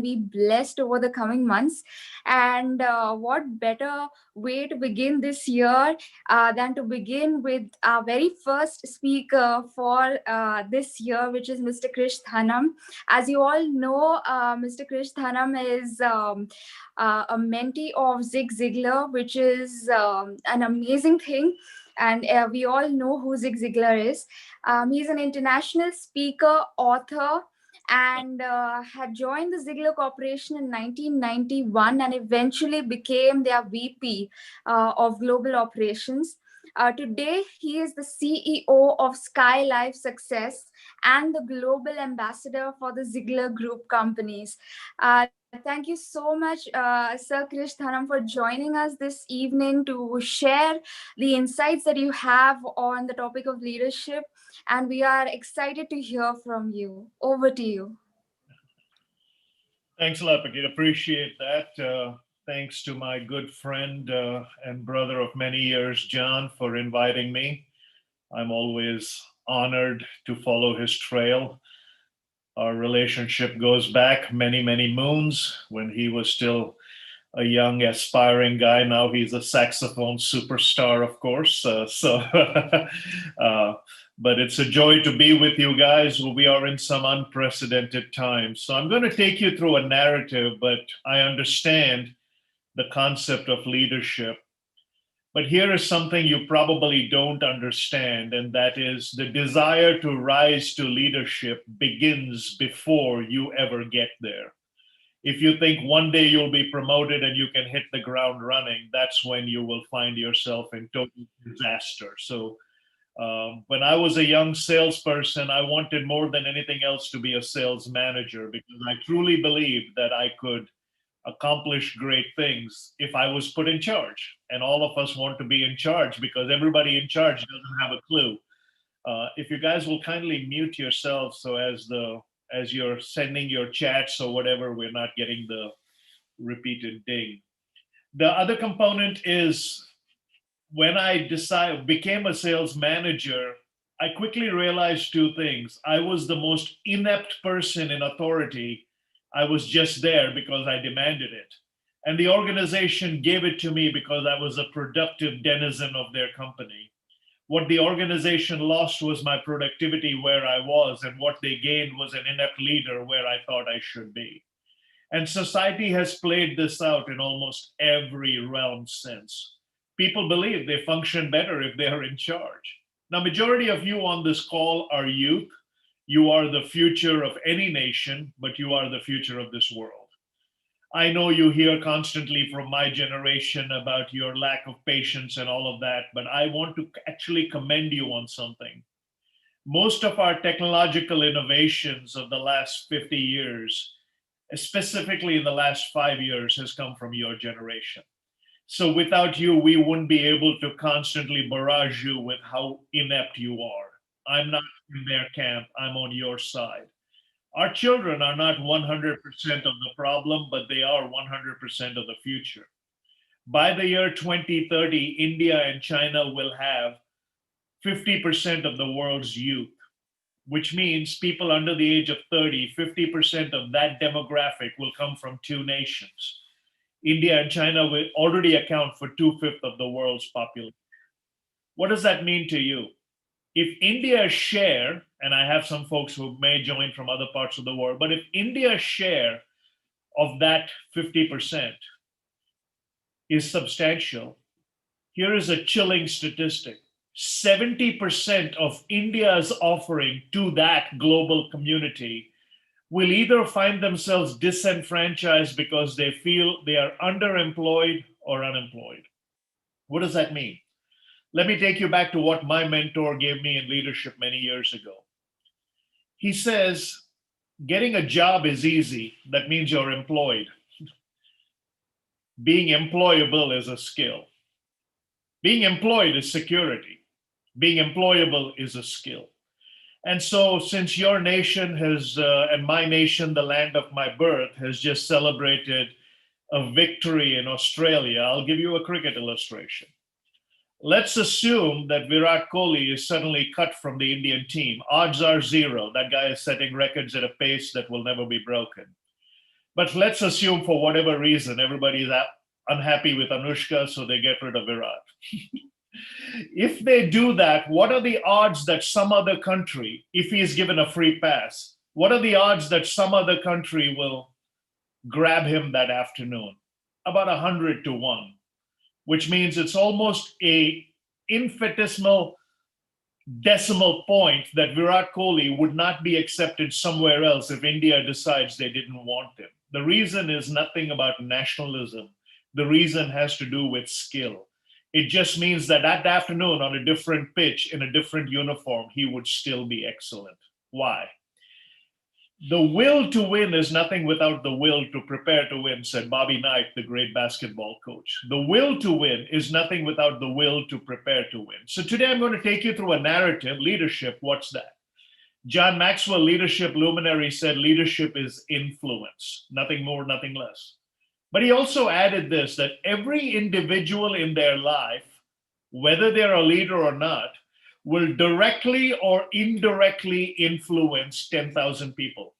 be blessed over the coming months. And what better way to begin this year than to begin with our very first speaker for this year, which is Mr. Krish Dhanam. As you all know, Mr. Krish Dhanam is a mentee of Zig Ziglar, which is an amazing thing. And we all know who Zig Ziglar is. He's an international speaker, author, and had joined the Ziglar Corporation in 1991 and eventually became their VP of Global Operations. Today, he is the CEO of Skylife Success and the Global Ambassador for the Ziglar Group companies. Thank you so much, Sir Krish Dhanam, for joining us this evening to share the insights that you have on the topic of leadership. And we are excited to hear from you. Over to you. Thanks a lot, Pakita. Appreciate that. Thanks to my good friend and brother of many years, John, for inviting me. I'm always honored to follow his trail. Our relationship goes back many, many moons when he was still a young, aspiring guy. Now he's a saxophone superstar, of course. But it's a joy to be with you guys. We are in some unprecedented times. So I'm going to take you through a narrative, but I understand the concept of leadership. But here is something you probably don't understand, and that is the desire to rise to leadership begins before you ever get there. If you think one day you'll be promoted and you can hit the ground running, that's when you will find yourself in total disaster. So when I was a young salesperson, I wanted more than anything else to be a sales manager because I truly believed that I could accomplish great things if I was put in charge. And all of us want to be in charge because everybody in charge doesn't have a clue. If you guys will kindly mute yourselves so as you're sending your chats or whatever, we're not getting the repeated ding. The other component is when I became a sales manager, I quickly realized two things. I was the most inept person in authority. I was just there because I demanded it. And the organization gave it to me because I was a productive denizen of their company. What the organization lost was my productivity where I was, and what they gained was an inept leader where I thought I should be. And society has played this out in almost every realm since. People believe they function better if they are in charge. Now, majority of you on this call are youth. You are the future of any nation, but you are the future of this world. I know you hear constantly from my generation about your lack of patience and all of that, but I want to actually commend you on something. Most of our technological innovations of the last 50 years, specifically in the last 5 years, has come from your generation. So without you, we wouldn't be able to constantly barrage you with how inept you are. I'm not in their camp, I'm on your side. Our children are not 100% of the problem, but they are 100% of the future. By the year 2030, India and China will have 50% of the world's youth, which means people under the age of 30, 50% of that demographic will come from two nations. India and China will already account for 2/5 of the world's population. What does that mean to you? If India's share, and I have some folks who may join from other parts of the world, but if India's share of that 50% is substantial, here is a chilling statistic. 70% of India's offering to that global community will either find themselves disenfranchised because they feel they are underemployed or unemployed. What does that mean? Let me take you back to what my mentor gave me in leadership many years ago. He says, getting a job is easy. That means you're employed. Being employable is a skill. Being employed is security. Being employable is a skill. And so since your nation has, and my nation, the land of my birth, has just celebrated a victory in Australia, I'll give you a cricket illustration. Let's assume that Virat Kohli is suddenly cut from the Indian team. Odds are zero. That guy is setting records at a pace that will never be broken. But let's assume for whatever reason, everybody's unhappy with Anushka, so they get rid of Virat. If they do that, what are the odds that some other country, if he is given a free pass, what are the odds that some other country will grab him that afternoon? About 100 to 1, which means it's almost a infinitesimal decimal point that Virat Kohli would not be accepted somewhere else if India decides they didn't want him. The reason is nothing about nationalism. The reason has to do with skill. It just means that that afternoon on a different pitch in a different uniform, he would still be excellent. Why? The will to win is nothing without the will to prepare to win, said Bobby Knight, the great basketball coach. The will to win is nothing without the will to prepare to win. So today I'm going to take you through a narrative. Leadership, what's that? John Maxwell, leadership luminary, said leadership is influence, nothing more, nothing less. But he also added this, that every individual in their life, whether they're a leader or not, will directly or indirectly influence 10,000 people.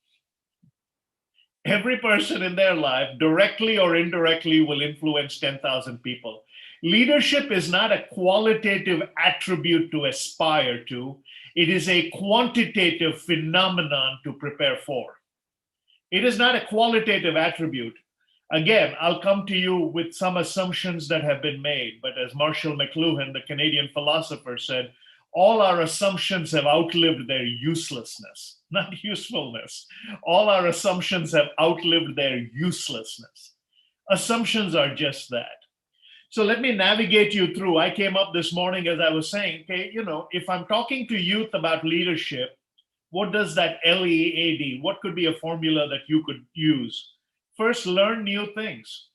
Every person in their life, directly or indirectly, will influence 10,000 people. Leadership is not a qualitative attribute to aspire to. It is a quantitative phenomenon to prepare for. It is not a qualitative attribute. Again, I'll come to you with some assumptions that have been made, but as Marshall McLuhan, the Canadian philosopher, said, all our assumptions have outlived their uselessness, not usefulness. All our assumptions have outlived their uselessness. Assumptions are just that. So let me navigate you through. I came up this morning as I was saying, okay, if I'm talking to youth about leadership, what does that LEAD, what could be a formula that you could use? First, learn new things.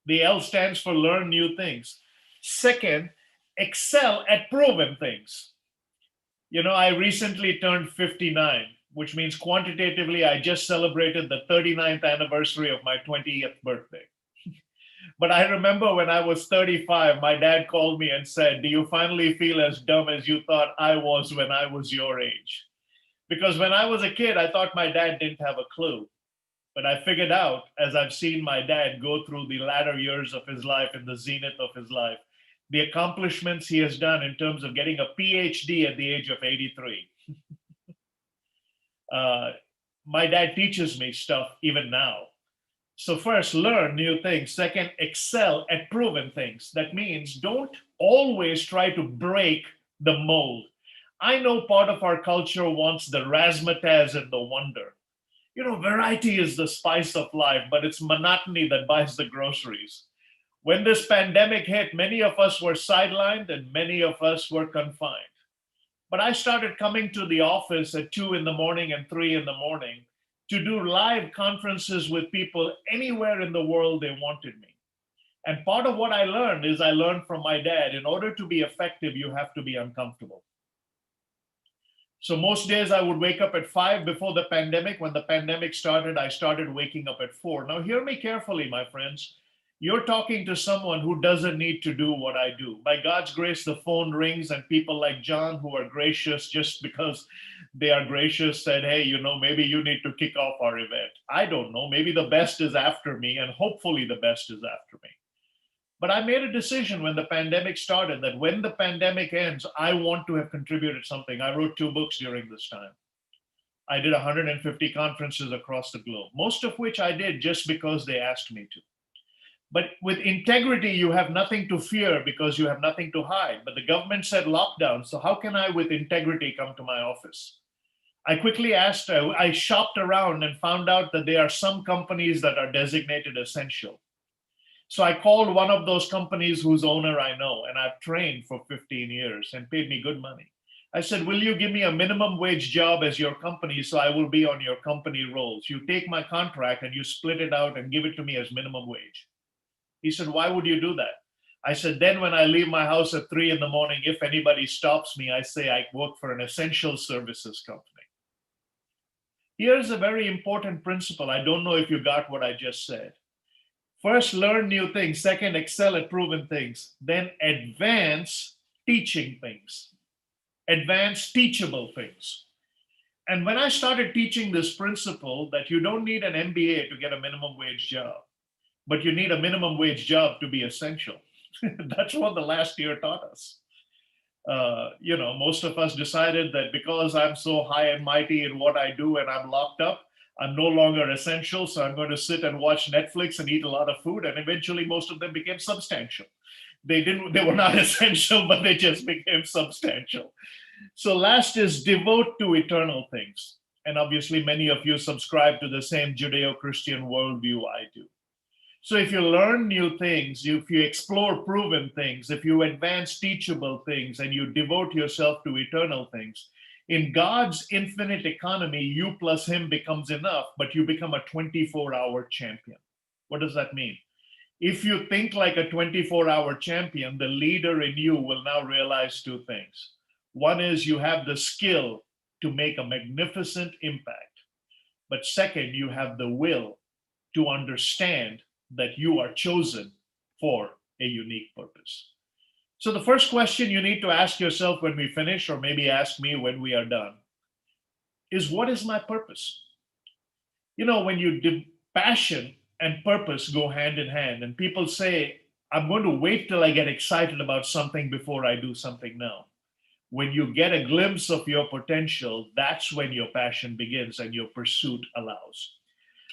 The L stands for learn new things. Second, excel at proven things. I recently turned 59, which means quantitatively, I just celebrated the 39th anniversary of my 20th birthday. But I remember when I was 35, my dad called me and said, do you finally feel as dumb as you thought I was when I was your age? Because when I was a kid, I thought my dad didn't have a clue. But I figured out, as I've seen my dad go through the latter years of his life and the zenith of his life, the accomplishments he has done in terms of getting a PhD at the age of 83. My dad teaches me stuff even now. So first, learn new things. Second, excel at proven things. That means don't always try to break the mold. I know part of our culture wants the razzmatazz and the wonder. Variety is the spice of life, but it's monotony that buys the groceries. When this pandemic hit, many of us were sidelined and many of us were confined. But I started coming to the office at 2 in the morning and 3 in the morning to do live conferences with people anywhere in the world they wanted me. And part of what I learned is I learned from my dad, in order to be effective, you have to be uncomfortable. So most days I would wake up at 5 before the pandemic. When the pandemic started, I started waking up at 4. Now, hear me carefully, my friends. You're talking to someone who doesn't need to do what I do. By God's grace, the phone rings and people like John, who are gracious just because they are gracious, said, hey, maybe you need to kick off our event. I don't know. Maybe the best is after me, and hopefully the best is after me. But I made a decision when the pandemic started that when the pandemic ends, I want to have contributed something. I wrote 2 books during this time. I did 150 conferences across the globe, most of which I did just because they asked me to. But with integrity, you have nothing to fear because you have nothing to hide. But the government said lockdown. So how can I, with integrity, come to my office? I quickly asked, I shopped around and found out that there are some companies that are designated essential. So I called one of those companies whose owner I know, and I've trained for 15 years and paid me good money. I said, will you give me a minimum wage job as your company so I will be on your company rolls? You take my contract and you split it out and give it to me as minimum wage. He said, why would you do that? I said, then when I leave my house at 3 in the morning, if anybody stops me, I say I work for an essential services company. Here's a very important principle. I don't know if you got what I just said. First, learn new things. Second, excel at proven things. Then advance teaching things. Advance teachable things. And when I started teaching this principle that you don't need an MBA to get a minimum wage job, but you need a minimum wage job to be essential. That's what the last year taught us. Most of us decided that because I'm so high and mighty in what I do and I'm locked up, I'm no longer essential. So I'm going to sit and watch Netflix and eat a lot of food. And eventually, most of them became substantial. They were not essential, but they just became substantial. So last is devote to eternal things. And obviously, many of you subscribe to the same Judeo Christian worldview I do. So if you learn new things, if you explore proven things, if you advance teachable things, and you devote yourself to eternal things, in God's infinite economy, you plus him becomes enough, but you become a 24-hour champion. What does that mean? If you think like a 24-hour champion, the leader in you will now realize two things. One is you have the skill to make a magnificent impact. But second, you have the will to understand that you are chosen for a unique purpose. So the first question you need to ask yourself when we finish, or maybe ask me when we are done, is what is my purpose? When passion and purpose go hand in hand, and people say, I'm going to wait till I get excited about something before I do something now. When you get a glimpse of your potential, that's when your passion begins and your pursuit allows.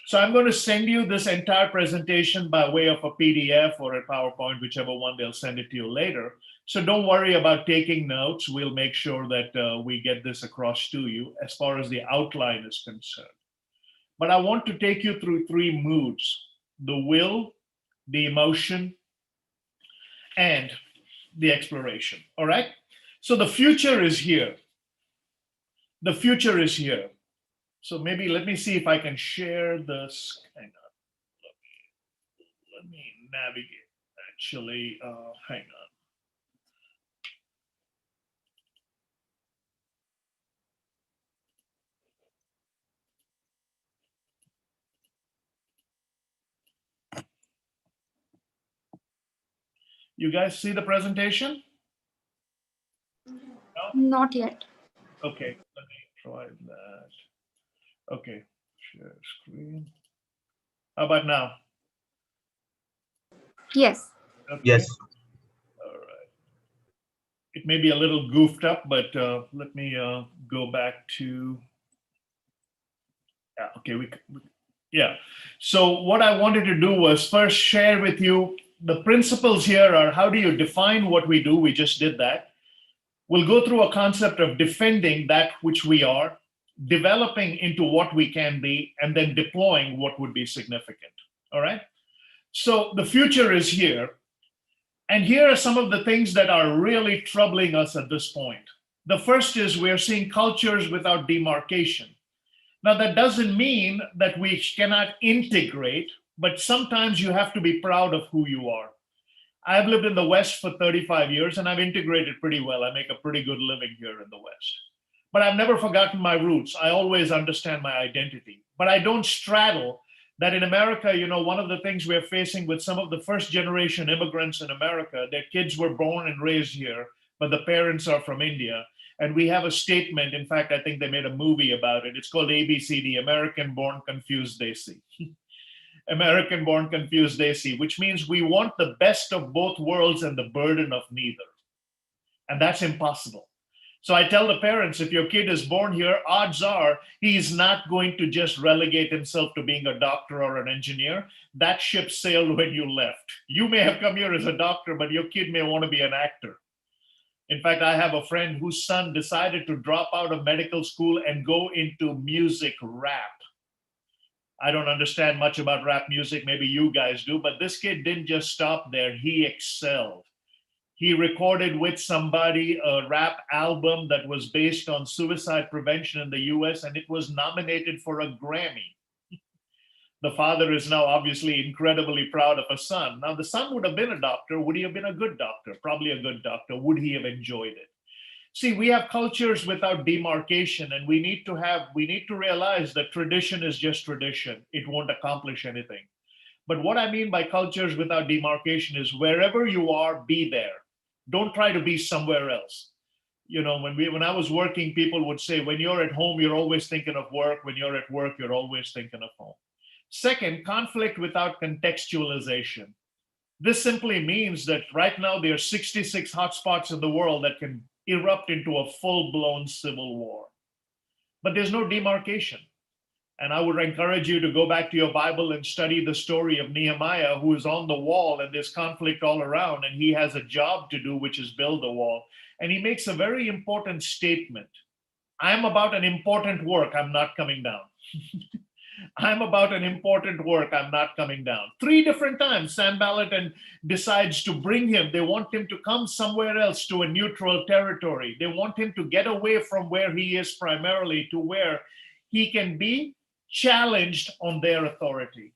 So I'm going to send you this entire presentation by way of a PDF or a PowerPoint, whichever one, they'll send it to you later. So don't worry about taking notes. We'll make sure that we get this across to you as far as the outline is concerned. But I want to take you through three moods: the will, the emotion, and the exploration. All right? So the future is here. The future is here. So maybe let me see if I can share this. Hang on. Let me navigate. Actually, hang on. You guys see the presentation? No? Not yet. Okay, let me try that. Okay, share screen. How about now? Yes. Okay. Yes. All right. It may be a little goofed up, but let me go back to. Yeah. Okay. Yeah. So what I wanted to do was first share with you the principles here are how do you define what we do? We just did that. We'll go through a concept of defending that which we are, developing into what we can be, and then deploying what would be significant. All right. So the future is here. And here are some of the things that are really troubling us at this point. The first is we're seeing cultures without demarcation. Now, that doesn't mean that we cannot integrate, but sometimes you have to be proud of who you are. I've lived in the West for 35 years and I've integrated pretty well. I make a pretty good living here in the West. But I've never forgotten my roots. I always understand my identity. But I don't straddle that in America, one of the things we're facing with some of the first generation immigrants in America, their kids were born and raised here, but the parents are from India. And we have a statement. In fact, I think they made a movie about it. It's called ABCD, American Born Confused Desi. American Born Confused Desi, which means we want the best of both worlds and the burden of neither. And that's impossible. So I tell the parents, if your kid is born here, odds are he's not going to just relegate himself to being a doctor or an engineer. That ship sailed when you left. You may have come here as a doctor, but your kid may want to be an actor. In fact, I have a friend whose son decided to drop out of medical school and go into music rap. I don't understand much about rap music. Maybe you guys do, but this kid didn't just stop there. He excelled. He recorded with somebody a rap album that was based on suicide prevention in the US, and it was nominated for a Grammy. The father is now obviously incredibly proud of a son. Now, the son would have been a doctor. Would he have been a good doctor? Probably a good doctor. Would he have enjoyed it? See, we have cultures without demarcation, and we need to realize that tradition is just tradition. It won't accomplish anything. But what I mean by cultures without demarcation is wherever you are, be there. Don't try to be somewhere else. When I was working, people would say, when you're at home, you're always thinking of work. When you're at work, you're always thinking of home. Second, conflict without contextualization. This simply means that right now there are 66 hotspots in the world that can erupt into a full-blown civil war. But there's no demarcation. And I would encourage you to go back to your Bible and study the story of Nehemiah, who is on the wall and there's conflict all around, and he has a job to do, which is build the wall. And he makes a very important statement. I'm about an important work. I'm not coming down. I'm about an important work. I'm not coming down. 3 different times, Sanballat and decides to bring him. They want him to come somewhere else to a neutral territory. They want him to get away from where he is primarily to where he can be challenged on their authority.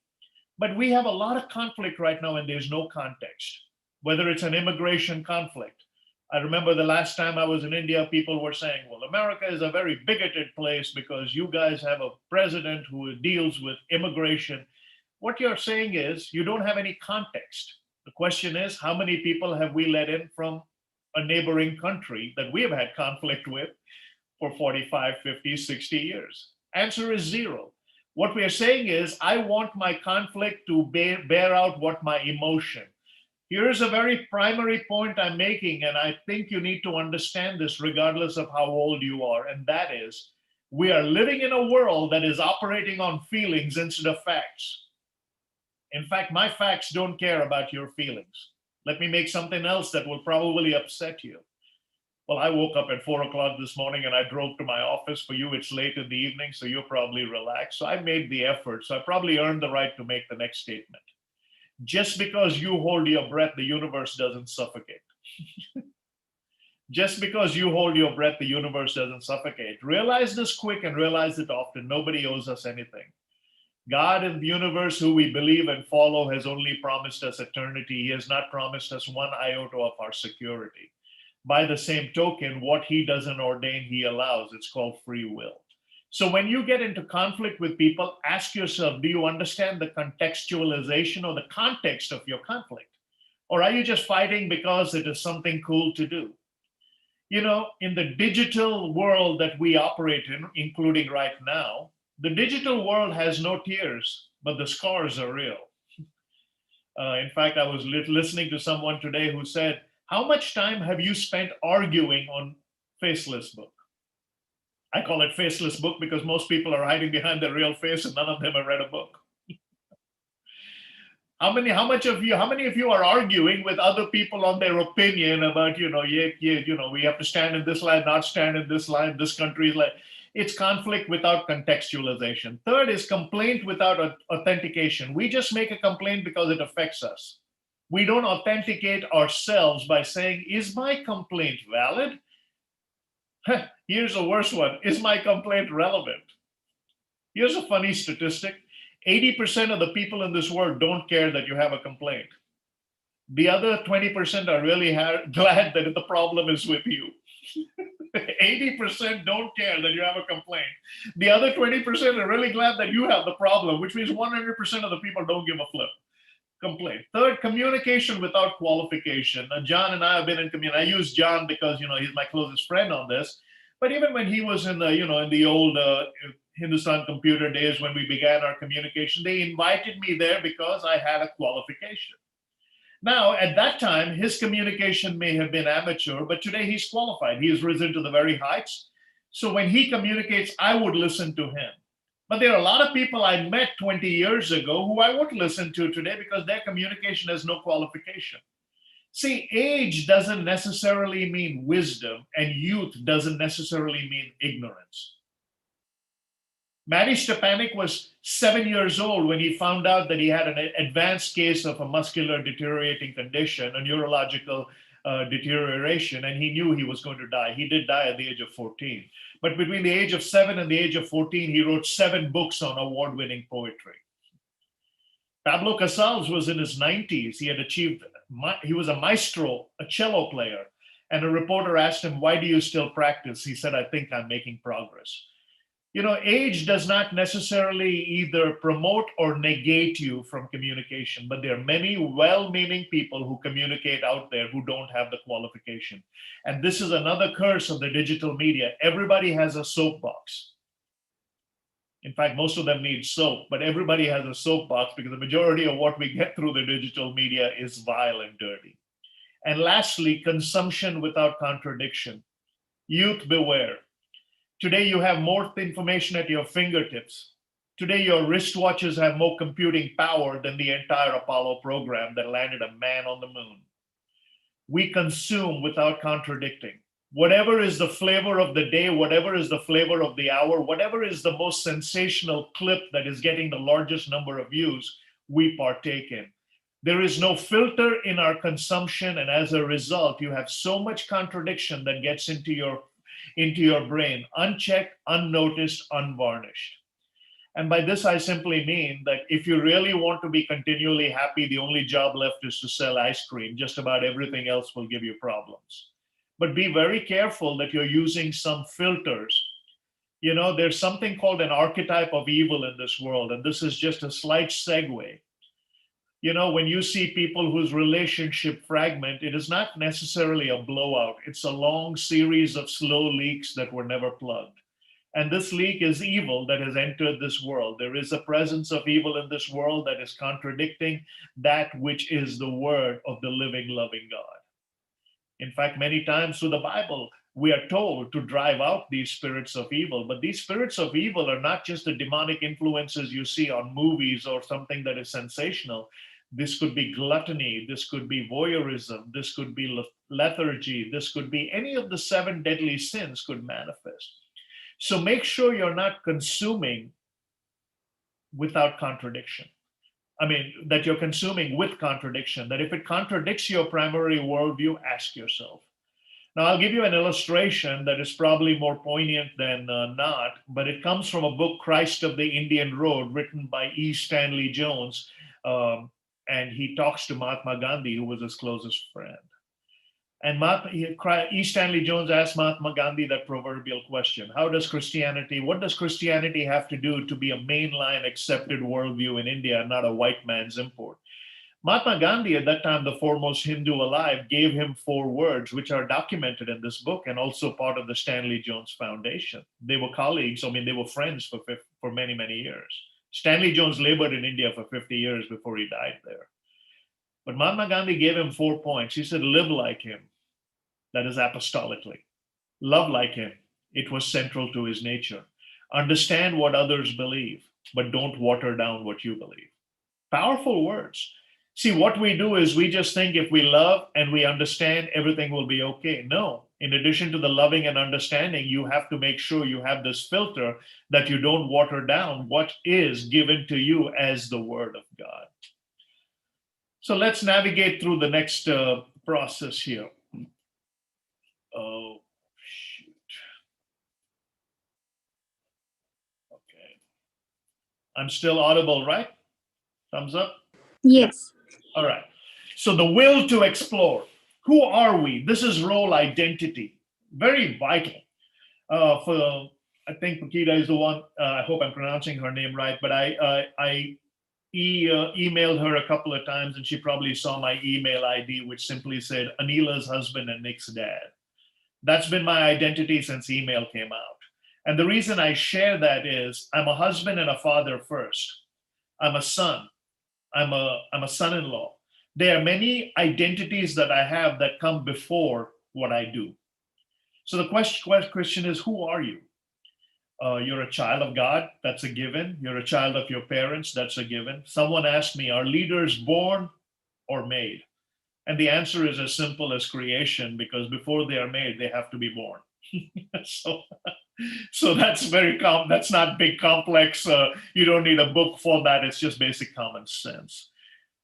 But we have a lot of conflict right now and there's no context, whether it's an immigration conflict. I remember the last time I was in India, people were saying, well, America is a very bigoted place because you guys have a president who deals with immigration. What you're saying is you don't have any context. The question is, how many people have we let in from a neighboring country that we have had conflict with for 45, 50, 60 years? Answer is 0. What we are saying is, I want my conflict to bear out what my emotion. Here's a very primary point I'm making, and I think you need to understand this regardless of how old you are, and that is, we are living in a world that is operating on feelings instead of facts. In fact, my facts don't care about your feelings. Let me make something else that will probably upset you. Well, I woke up at 4 o'clock this morning and I drove to my office. For you, it's late in the evening, so you're probably relaxed. So I made the effort. So I probably earned the right to make the next statement. Just because you hold your breath, the universe doesn't suffocate. Just because you hold your breath, the universe doesn't suffocate. Realize this quick and realize it often. Nobody owes us anything. God in the universe, who we believe and follow, has only promised us eternity. He has not promised us one iota of our security. By the same token, what he doesn't ordain, he allows. It's called free will. So when you get into conflict with people, ask yourself, do you understand the contextualization or the context of your conflict? Or are you just fighting because it is something cool to do? In the digital world that we operate in, including right now, the digital world has no tears, but the scars are real. In fact, I was listening to someone today who said, how much time have you spent arguing on Faceless Book? I call it Faceless Book because most people are hiding behind their real face and none of them have read a book. How many of you are arguing with other people on their opinion about, we have to stand in this line, not stand in this line, this country is like, it's conflict without contextualization. Third is complaint without authentication. We just make a complaint because it affects us. We don't authenticate ourselves by saying, is my complaint valid? Here's a worse one. Is my complaint relevant? Here's a funny statistic. 80% of the people in this world don't care that you have a complaint. The other 20% are really glad that the problem is with you. 80% don't care that you have a complaint. The other 20% are really glad that you have the problem, which means 100% of the people don't give a flip. Complaint. Third, communication without qualification. Now, John and I have been in communication. I use John because he's my closest friend on this. But even when he was in the old Hindustan computer days when we began our communication, they invited me there because I had a qualification. Now, at that time, his communication may have been amateur, but today he's qualified. He has risen to the very heights. So when he communicates, I would listen to him. But there are a lot of people I met 20 years ago who I won't listen to today because their communication has no qualification. See, age doesn't necessarily mean wisdom, and youth doesn't necessarily mean ignorance. Matty Stepanek was 7 years old when he found out that he had an advanced case of a muscular deteriorating condition, a neurological deterioration, and he knew he was going to die. He did die at the age of 14. But between the age of 7 and the age of 14, he wrote 7 books on award-winning poetry. Pablo Casals was in his 90s. He was a maestro, a cello player. And a reporter asked him, why do you still practice? He said, I think I'm making progress. Age does not necessarily either promote or negate you from communication, but there are many well-meaning people who communicate out there who don't have the qualification. And this is another curse of the digital media. Everybody has a soapbox. In fact, most of them need soap, but everybody has a soapbox because the majority of what we get through the digital media is vile and dirty. And lastly, consumption without contradiction. Youth, beware. Today, you have more information at your fingertips. Today, your wristwatches have more computing power than the entire Apollo program that landed a man on the moon. We consume without contradicting. Whatever is the flavor of the day, whatever is the flavor of the hour, whatever is the most sensational clip that is getting the largest number of views, we partake in. There is no filter in our consumption, and as a result, you have so much contradiction that gets into your brain, unchecked, unnoticed, unvarnished. And by this, I simply mean that if you really want to be continually happy, the only job left is to sell ice cream. Just about everything else will give you problems. But be very careful that you're using some filters. There's something called an archetype of evil in this world, and this is just a slight segue. When you see people whose relationship fragment, it is not necessarily a blowout. It's a long series of slow leaks that were never plugged. And this leak is evil that has entered this world. There is a presence of evil in this world that is contradicting that which is the word of the living, loving God. In fact, many times through the Bible, we are told to drive out these spirits of evil. But these spirits of evil are not just the demonic influences you see on movies or something that is sensational. This could be gluttony. This could be voyeurism. This could be lethargy. This could be any of the 7 deadly sins could manifest. So make sure you're not consuming without contradiction. That you're consuming with contradiction, that if it contradicts your primary worldview, ask yourself. Now, I'll give you an illustration that is probably more poignant than not, but it comes from a book, Christ of the Indian Road, written by E. Stanley Jones. And he talks to Mahatma Gandhi, who was his closest friend. And E. Stanley Jones asked Mahatma Gandhi that proverbial question: what does Christianity have to do to be a mainline accepted worldview in India and not a white man's import? Mahatma Gandhi, at that time the foremost Hindu alive, gave him 4 words, which are documented in this book and also part of the Stanley Jones Foundation. They were colleagues, they were friends for many, many years. Stanley Jones labored in India for 50 years before he died there. But Mahatma Gandhi gave him 4 points. He said, live like him. That is apostolically. Love like him. It was central to his nature. Understand what others believe, but don't water down what you believe. Powerful words. See, what we do is we just think if we love and we understand, everything will be okay. No. In addition to the loving and understanding, you have to make sure you have this filter that you don't water down what is given to you as the word of God. So let's navigate through the next process here. Oh, shoot. Okay. I'm still audible, right? Thumbs up? Yes. Yeah. All right. So the will to explore. Who are we? This is role identity. Very vital. I think Pakita is the one, I hope I'm pronouncing her name right, but I emailed her a couple of times and she probably saw my email ID, which simply said Anila's husband and Nick's dad. That's been my identity since email came out. And the reason I share that is I'm a husband and a father first. I'm a son. I'm a son-in-law. There are many identities that I have that come before what I do. So the question is, who are you? You're a child of God, that's a given. You're a child of your parents, that's a given. Someone asked me, are leaders born or made? And the answer is as simple as creation, because before they are made, they have to be born. So that's that's not big complex. You don't need a book for that. It's just basic common sense.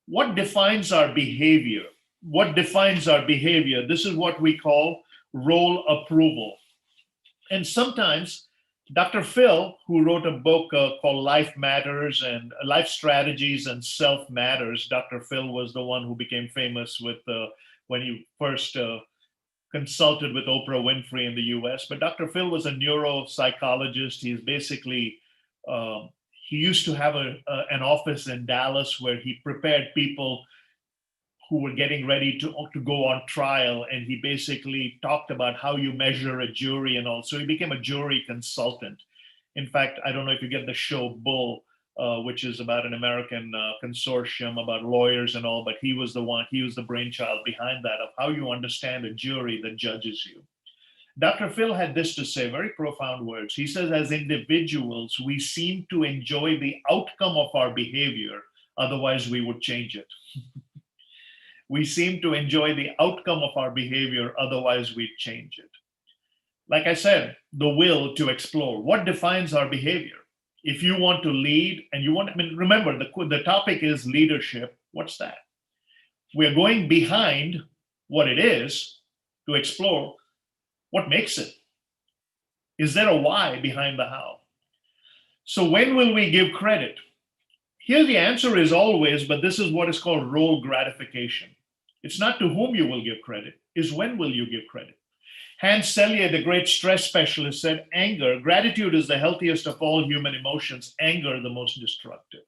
What defines our behavior? This is what we call role approval. And sometimes Dr. Phil, who wrote a book called Life Matters and Life Strategies and Self Matters, Dr. Phil was the one who became famous with when he first consulted with Oprah Winfrey in the US. But Dr. Phil was a neuropsychologist. He's basically, um, he used to have an office in Dallas where he prepared people who were getting ready to go on trial. And he basically talked about how you measure a jury and all. So he became a jury consultant. In fact, I don't know if you get the show Bull, which is about an American consortium about lawyers and all, but he was the brainchild behind that, of how you understand a jury that judges you. Dr. Phil had this to say, very profound words. He says, as individuals, we seem to enjoy the outcome of our behavior, otherwise we would change it. We seem to enjoy the outcome of our behavior, otherwise we'd change it. Like I said, the will to explore. What defines our behavior? If you want to lead and you want, I mean, remember, the topic is leadership. What's that? We're going behind what it is to explore what makes it. Is there a why behind the how? So when will we give credit? Here the answer is always, but this is what is called role gratification. It's not to whom you will give credit, it's when will you give credit. Hans Selye, the great stress specialist, said, gratitude is the healthiest of all human emotions, anger the most destructive.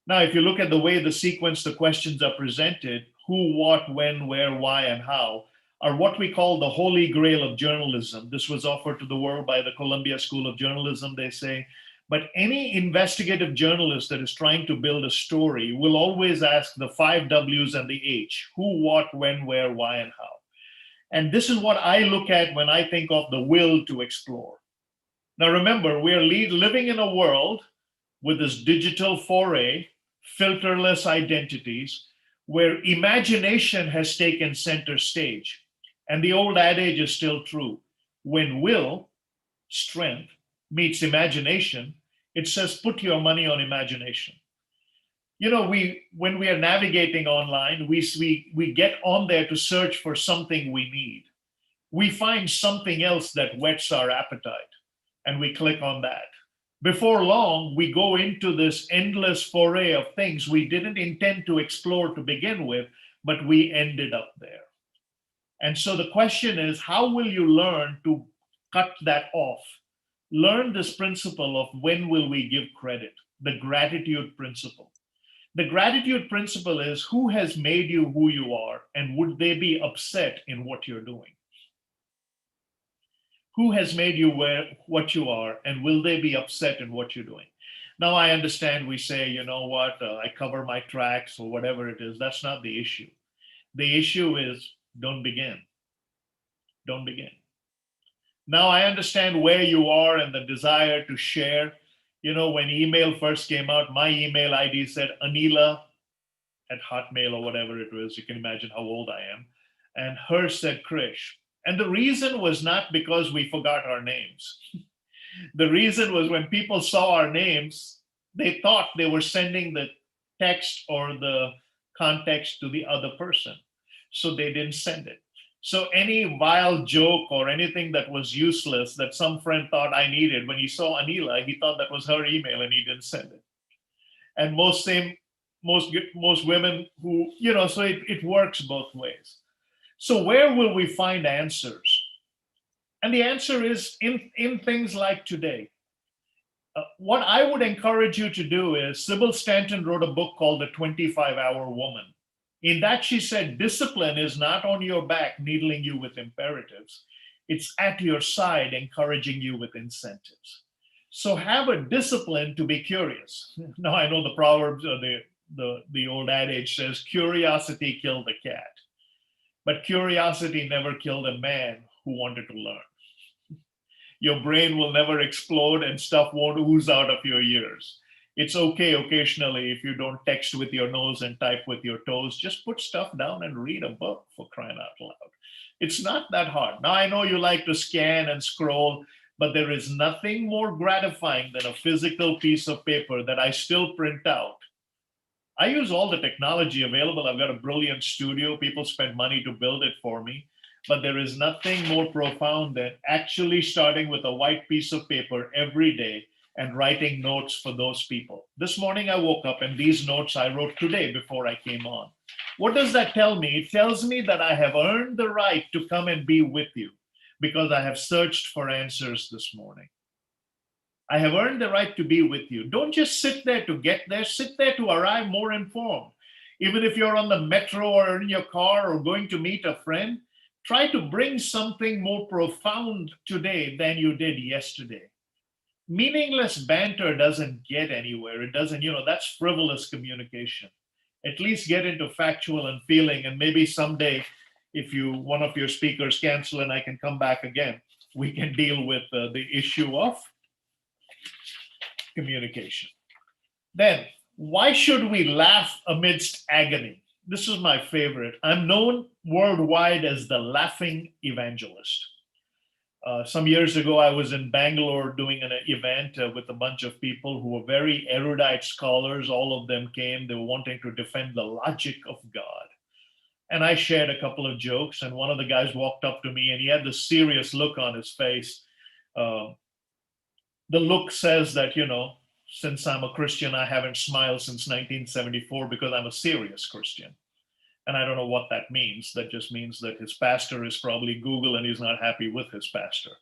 Now, if you look at the way the sequence, the questions are presented, who, what, when, where, why, and how, are what we call the holy grail of journalism. This was offered to the world by the Columbia School of Journalism, they say. But any investigative journalist that is trying to build a story will always ask the 5 W's and the H: who, what, when, where, why, and how. And this is what I look at when I think of the will to explore. Now, remember, we are living in a world with this digital foray, filterless identities, where imagination has taken center stage. And the old adage is still true. When will, strength, meets imagination, it says, put your money on imagination. You know, when we are navigating online, we get on there to search for something we need. We find something else that whets our appetite, and we click on that. Before long, we go into this endless foray of things we didn't intend to explore to begin with, but we ended up there. And so the question is, how will you learn to cut that off? Learn this principle of when will we give credit, the gratitude principle. The gratitude principle is, who has made you who you are, and would they be upset in what you're doing? Who has made you what you are, and will they be upset in what you're doing? Now, I understand we say, you know what, I cover my tracks or whatever it is. That's not the issue. The issue is, don't begin. Don't begin. Now, I understand where you are and the desire to share. You know, when email first came out, my email ID said Anila at Hotmail or whatever it was. You can imagine how old I am. And hers said Krish. And the reason was not because we forgot our names. The reason was when people saw our names, they thought they were sending the text or the context to the other person. So they didn't send it. So any vile joke or anything that was useless that some friend thought I needed, when he saw Anila, he thought that was her email and he didn't send it. And most women who, you know, so it works both ways. So where will we find answers? And the answer is in things like today. What I would encourage you to do is, Sybil Stanton wrote a book called The 25-Hour Woman. In that, she said, discipline is not on your back, needling you with imperatives. It's at your side, encouraging you with incentives. So have a discipline to be curious. Now, I know the Proverbs, the old adage says, curiosity killed the cat. But curiosity never killed a man who wanted to learn. Your brain will never explode and stuff won't ooze out of your ears. It's okay occasionally if you don't text with your nose and type with your toes. Just put stuff down and read a book, for crying out loud. It's not that hard. Now, I know you like to scan and scroll, but there is nothing more gratifying than a physical piece of paper that I still print out. I use all the technology available. I've got a brilliant studio. People spend money to build it for me. But there is nothing more profound than actually starting with a white piece of paper every day and writing notes for those people. This morning I woke up and these notes I wrote today before I came on. What does that tell me? It tells me that I have earned the right to come and be with you because I have searched for answers this morning. I have earned the right to be with you. Don't just sit there to get there, sit there to arrive more informed. Even if you're on the metro or in your car or going to meet a friend, try to bring something more profound today than you did yesterday. Meaningless banter doesn't get anywhere. It doesn't, that's frivolous communication. At least get into factual and feeling, and maybe someday, if one of your speakers cancel and I can come back again, we can deal with the issue of communication. Then, why should we laugh amidst agony? This is my favorite. I'm known worldwide as the laughing evangelist. Some years ago, I was in Bangalore doing an event with a bunch of people who were very erudite scholars. All of them came. They were wanting to defend the logic of God. And I shared a couple of jokes, and one of the guys walked up to me and he had this serious look on his face. The look says that, since I'm a Christian, I haven't smiled since 1974 because I'm a serious Christian. And I don't know what that means. That just means that his pastor is probably Google and he's not happy with his pastor.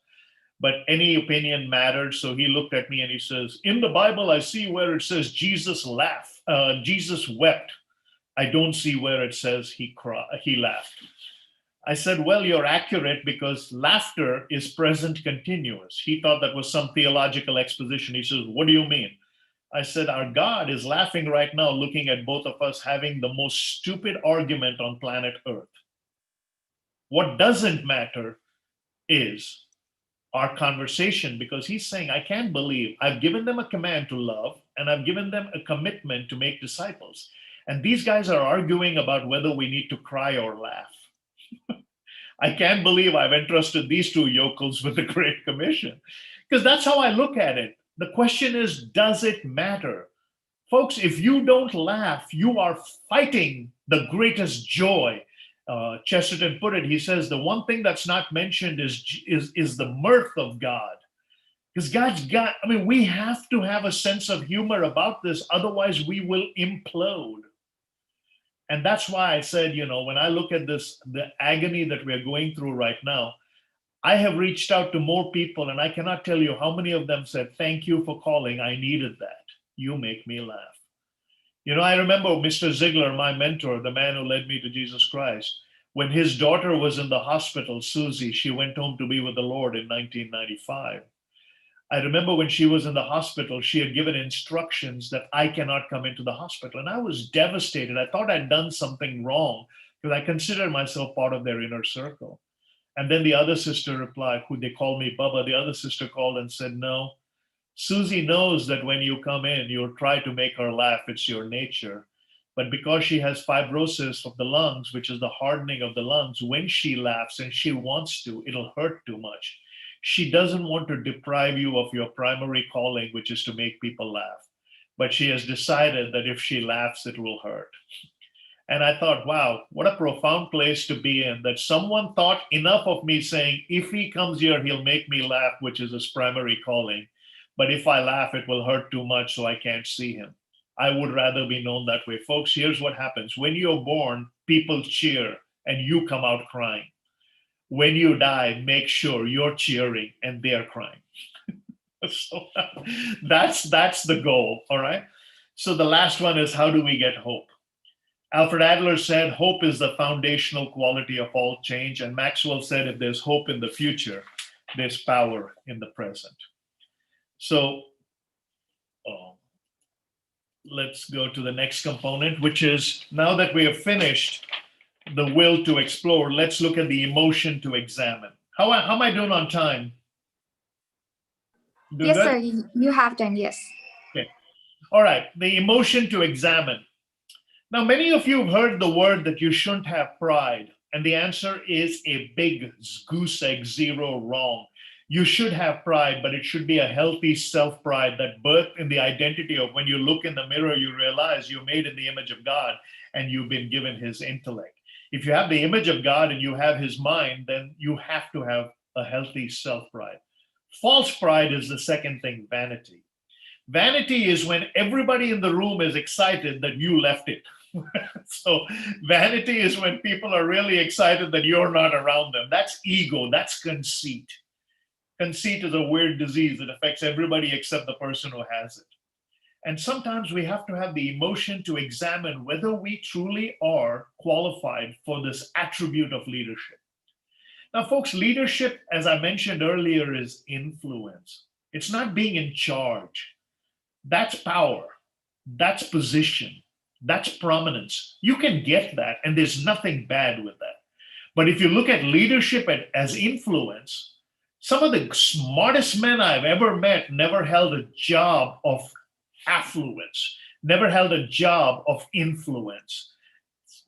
But any opinion mattered. So he looked at me and he says, in the Bible, I see where it says Jesus wept. I don't see where it says he laughed. I said, well, you're accurate because laughter is present continuous. He thought that was some theological exposition. He says, what do you mean? I said, our God is laughing right now, looking at both of us having the most stupid argument on planet Earth. What doesn't matter is our conversation, because he's saying, I can't believe I've given them a command to love and I've given them a commitment to make disciples. And these guys are arguing about whether we need to cry or laugh. I can't believe I've entrusted these two yokels with the Great Commission, because that's how I look at it. The question is, does it matter? Folks, if you don't laugh, you are fighting the greatest joy. Chesterton put it, he says, the one thing that's not mentioned is the mirth of God. Because we have to have a sense of humor about this, otherwise we will implode. And that's why I said, when I look at this, the agony that we're going through right now, I have reached out to more people, and I cannot tell you how many of them said, thank you for calling. I needed that. You make me laugh. I remember Mr. Ziglar, my mentor, the man who led me to Jesus Christ, when his daughter was in the hospital, Susie, she went home to be with the Lord in 1995. I remember when she was in the hospital, she had given instructions that I cannot come into the hospital. And I was devastated. I thought I'd done something wrong because I considered myself part of their inner circle. And then the other sister replied, who they call me Bubba, the other sister called and said, no, Susie knows that when you come in, you'll try to make her laugh. It's your nature. But because she has fibrosis of the lungs, which is the hardening of the lungs, when she laughs and she wants to, it'll hurt too much. She doesn't want to deprive you of your primary calling, which is to make people laugh. But she has decided that if she laughs, it will hurt. And I thought, wow, what a profound place to be in, that someone thought enough of me saying, if he comes here, he'll make me laugh, which is his primary calling. But if I laugh, it will hurt too much, so I can't see him. I would rather be known that way. Folks, here's what happens. When you're born, people cheer and you come out crying. When you die, make sure you're cheering and they're crying. So that's the goal, all right? So the last one is, how do we get hope? Alfred Adler said, hope is the foundational quality of all change. And Maxwell said, if there's hope in the future, there's power in the present. So let's go to the next component, which is, now that we have finished the will to explore, let's look at the emotion to examine. How am I doing on time? Yes, sir. You have time. Yes. Okay. All right. The emotion to examine. Now, many of you have heard the word that you shouldn't have pride. And the answer is a big goose egg zero wrong. You should have pride, but it should be a healthy self-pride that birthed in the identity of when you look in the mirror, you realize you're made in the image of God and you've been given his intellect. If you have the image of God and you have his mind, then you have to have a healthy self-pride. False pride is the second thing, vanity. Vanity is when everybody in the room is excited that you left it. So vanity is when people are really excited that you're not around them. That's ego, that's conceit. Conceit is a weird disease that affects everybody except the person who has it. And sometimes we have to have the emotion to examine whether we truly are qualified for this attribute of leadership. Now, folks, leadership, as I mentioned earlier, is influence. It's not being in charge. That's power. That's position. That's prominence. You can get that, and there's nothing bad with that. But if you look at leadership as influence, some of the smartest men I've ever met never held a job of affluence, never held a job of influence.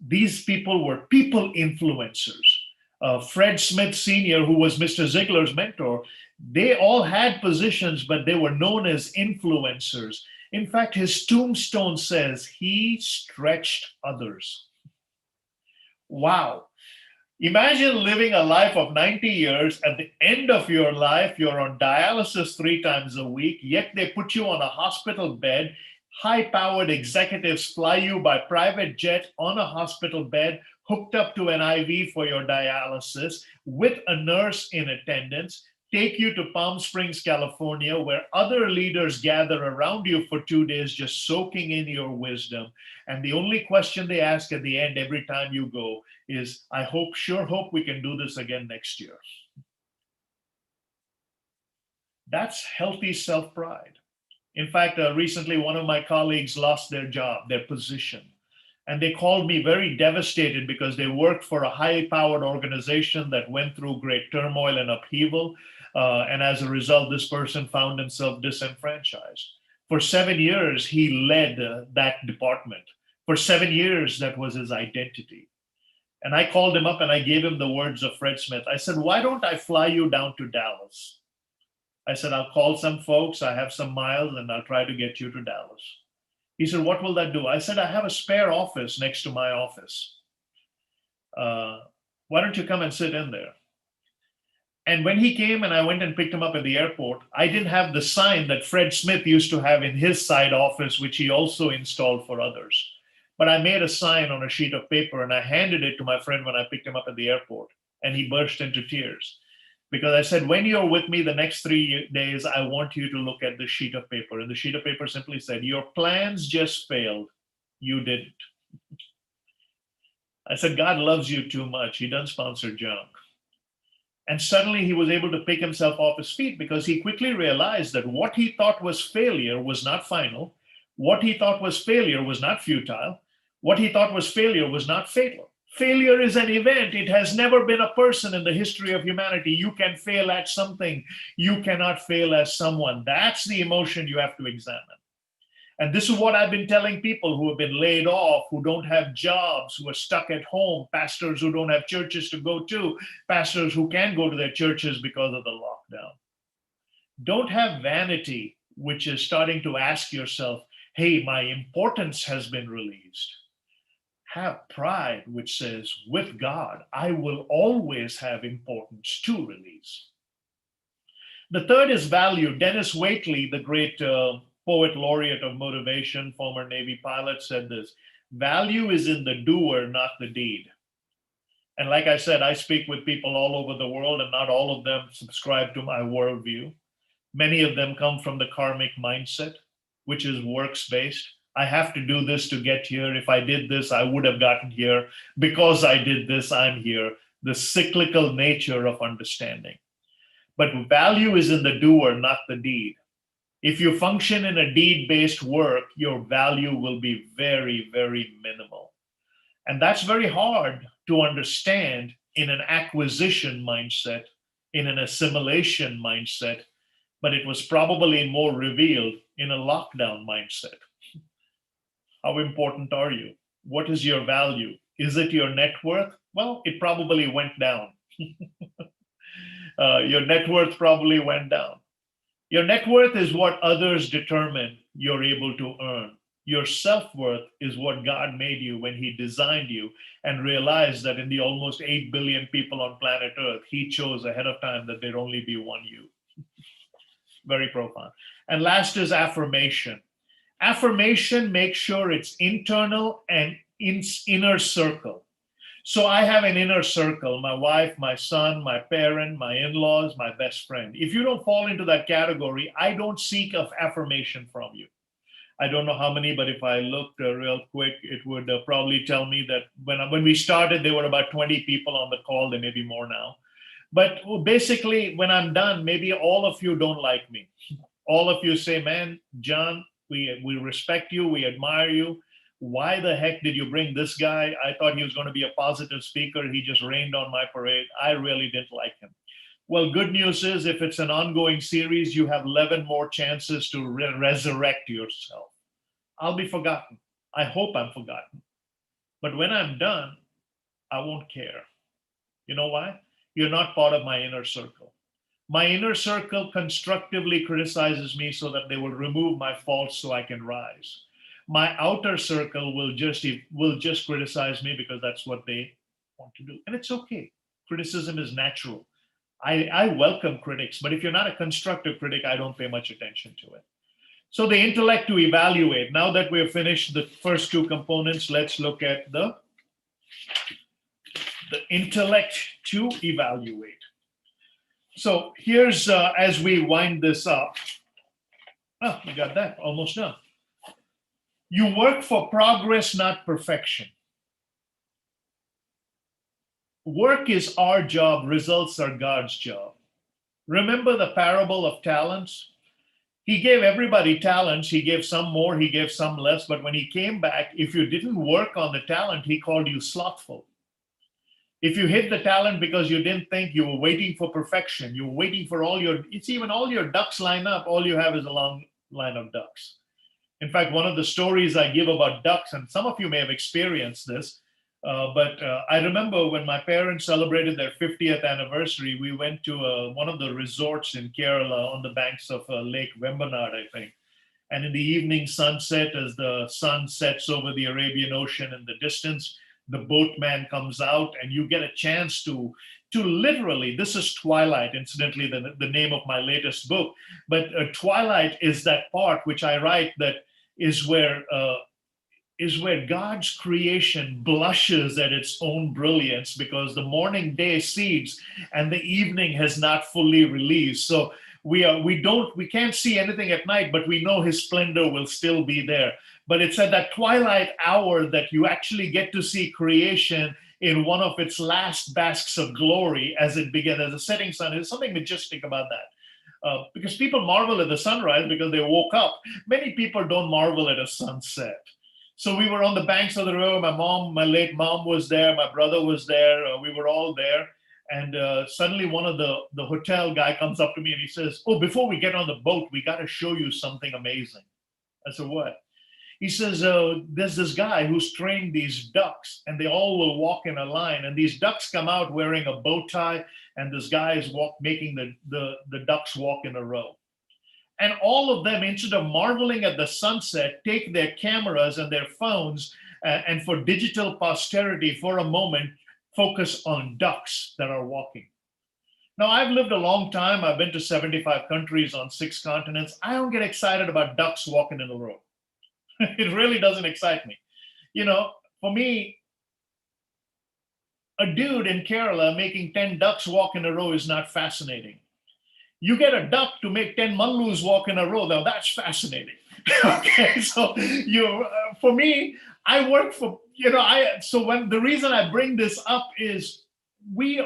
These people were people influencers. Fred Smith Sr., who was Mr. Ziglar's mentor, they all had positions, but they were known as influencers. In fact, his tombstone says he stretched others. Wow. Imagine living a life of 90 years. At the end of your life, you're on dialysis 3 times a week, yet they put you on a hospital bed. High-powered executives fly you by private jet on a hospital bed, hooked up to an IV for your dialysis, with a nurse in attendance, take you to Palm Springs, California, where other leaders gather around you for 2 days, just soaking in your wisdom. And the only question they ask at the end every time you go is, I sure hope we can do this again next year. That's healthy self-pride. In fact, recently one of my colleagues lost their job, their position. And they called me very devastated because they worked for a high-powered organization that went through great turmoil and upheaval. And as a result, this person found himself disenfranchised. For 7 years, he led that department. For 7 years, that was his identity. And I called him up and I gave him the words of Fred Smith. I said, why don't I fly you down to Dallas? I said, I'll call some folks, I have some miles, and I'll try to get you to Dallas. He said, what will that do? I said, I have a spare office next to my office. Why don't you come and sit in there? And when he came and I went and picked him up at the airport, I didn't have the sign that Fred Smith used to have in his side office, which he also installed for others. But I made a sign on a sheet of paper and I handed it to my friend when I picked him up at the airport. And he burst into tears. Because I said, when you're with me the next 3 days, I want you to look at the sheet of paper. And the sheet of paper simply said, your plans just failed. You didn't. I said, God loves you too much. He doesn't sponsor junk. And suddenly he was able to pick himself off his feet because he quickly realized that what he thought was failure was not final. What he thought was failure was not futile. What he thought was failure was not fatal. Failure is an event. It has never been a person in the history of humanity. You can fail at something. You cannot fail as someone. That's the emotion you have to examine. And this is what I've been telling people who have been laid off, who don't have jobs, who are stuck at home, pastors who don't have churches to go to, pastors who can't go to their churches because of the lockdown. Don't have vanity, which is starting to ask yourself, hey, my importance has been released. Have pride, which says, with God, I will always have importance to release. The third is value. Dennis Waitley, the great poet laureate of motivation, former Navy pilot, said this: value is in the doer, not the deed. And like I said, I speak with people all over the world, and not all of them subscribe to my worldview. Many of them come from the karmic mindset, which is works-based. I have to do this to get here. If I did this, I would have gotten here. Because I did this, I'm here. The cyclical nature of understanding. But value is in the doer, not the deed. If you function in a deed-based work, your value will be very, very minimal. And that's very hard to understand in an acquisition mindset, in an assimilation mindset, but it was probably more revealed in a lockdown mindset. How important are you? What is your value? Is it your net worth? Well, it probably went down. Your net worth probably went down. Your net worth is what others determine you're able to earn. Your self-worth is what God made you when he designed you and realized that in the almost 8 billion people on planet Earth, he chose ahead of time that there'd only be one you. Very profound. And last is affirmation. Affirmation, make sure it's internal and inner circle. So I have an inner circle, my wife, my son, my parent, my in-laws, my best friend. If you don't fall into that category, I don't seek of affirmation from you. I don't know how many, but if I looked real quick, it would probably tell me that when we started, there were about 20 people on the call. There may be more now. But basically, when I'm done, maybe all of you don't like me. All of you say, man, John, we respect you, we admire you. Why the heck did you bring this guy? I thought he was going to be a positive speaker. He just rained on my parade. I really didn't like him. Well, good news is if it's an ongoing series, you have 11 more chances to resurrect yourself. I'll be forgotten. I hope I'm forgotten. But when I'm done, I won't care. You know why? You're not part of my inner circle. My inner circle constructively criticizes me so that they will remove my faults so I can rise. My outer circle will just criticize me because that's what they want to do. And it's okay. Criticism is natural. I welcome critics, but if you're not a constructive critic, I don't pay much attention to it. So the intellect to evaluate. Now that we've finished the first two components, let's look at the intellect to evaluate. So here's, as we wind this up, we got that, almost done. You work for progress, not perfection. Work is our job, results are God's job. Remember the parable of talents? He gave everybody talents. He gave some more, he gave some less. But when he came back, if you didn't work on the talent, he called you slothful. If you hid the talent because you didn't think, you were waiting for perfection, you were waiting for all your ducks line up, all you have is a long line of ducks. In fact, one of the stories I give about ducks, and some of you may have experienced this, but I remember when my parents celebrated their 50th anniversary, we went to one of the resorts in Kerala on the banks of Lake Vembanad, I think. And in the evening sunset, as the sun sets over the Arabian Ocean in the distance, the boatman comes out and you get a chance to literally, this is Twilight, incidentally, the name of my latest book, but Twilight is that part which I write that is where God's creation blushes at its own brilliance because the morning day cedes and the evening has not fully released. So we can't see anything at night, but we know his splendor will still be there. But it's at that twilight hour that you actually get to see creation in one of its last basks of glory as it began, as a setting sun. There's something majestic about that. Because people marvel at the sunrise because they woke up. Many people don't marvel at a sunset. So we were on the banks of the river. My late mom was there. My brother was there. We were all there. And suddenly one of the hotel guy comes up to me and he says, "Oh, before we get on the boat, we got to show you something amazing." I said, "What?" He says, there's this guy who's trained these ducks and they all will walk in a line. And these ducks come out wearing a bow tie and this guy is making the ducks walk in a row. And all of them, instead of marveling at the sunset, take their cameras and their phones and for digital posterity for a moment, focus on ducks that are walking. Now, I've lived a long time. I've been to 75 countries on 6 continents. I don't get excited about ducks walking in a row. It really doesn't excite me. For me, a dude in Kerala making 10 ducks walk in a row is not fascinating. You get a duck to make 10 mallus walk in a row. Now that's fascinating. Okay, so for me, I work for, the reason I bring this up is we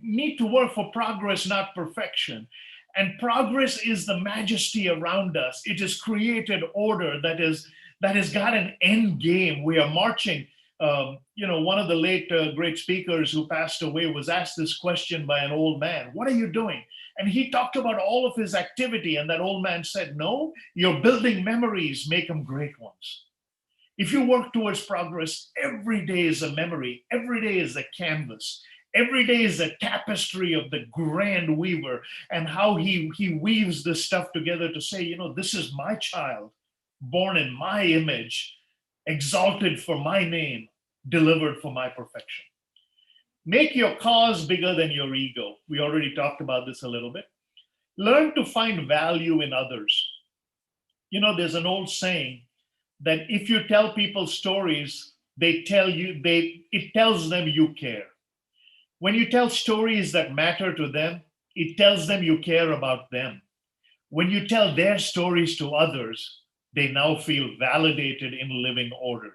need to work for progress, not perfection. And progress is the majesty around us. It is created order that has got an end game. We are marching. One of the late great speakers who passed away was asked this question by an old man: "What are you doing?" And he talked about all of his activity. And that old man said, "No, you're building memories, make them great ones." If you work towards progress, every day is a memory. Every day is a canvas. Every day is a tapestry of the grand weaver and how he weaves this stuff together to say, this is my child, born in my image, exalted for my name, delivered for my perfection. Make your cause bigger than your ego. We already talked about this a little bit. Learn to find value in others. There's an old saying that if you tell people stories, it tells them you care. When you tell stories that matter to them, it tells them you care about them. When you tell their stories to others, they now feel validated in living order.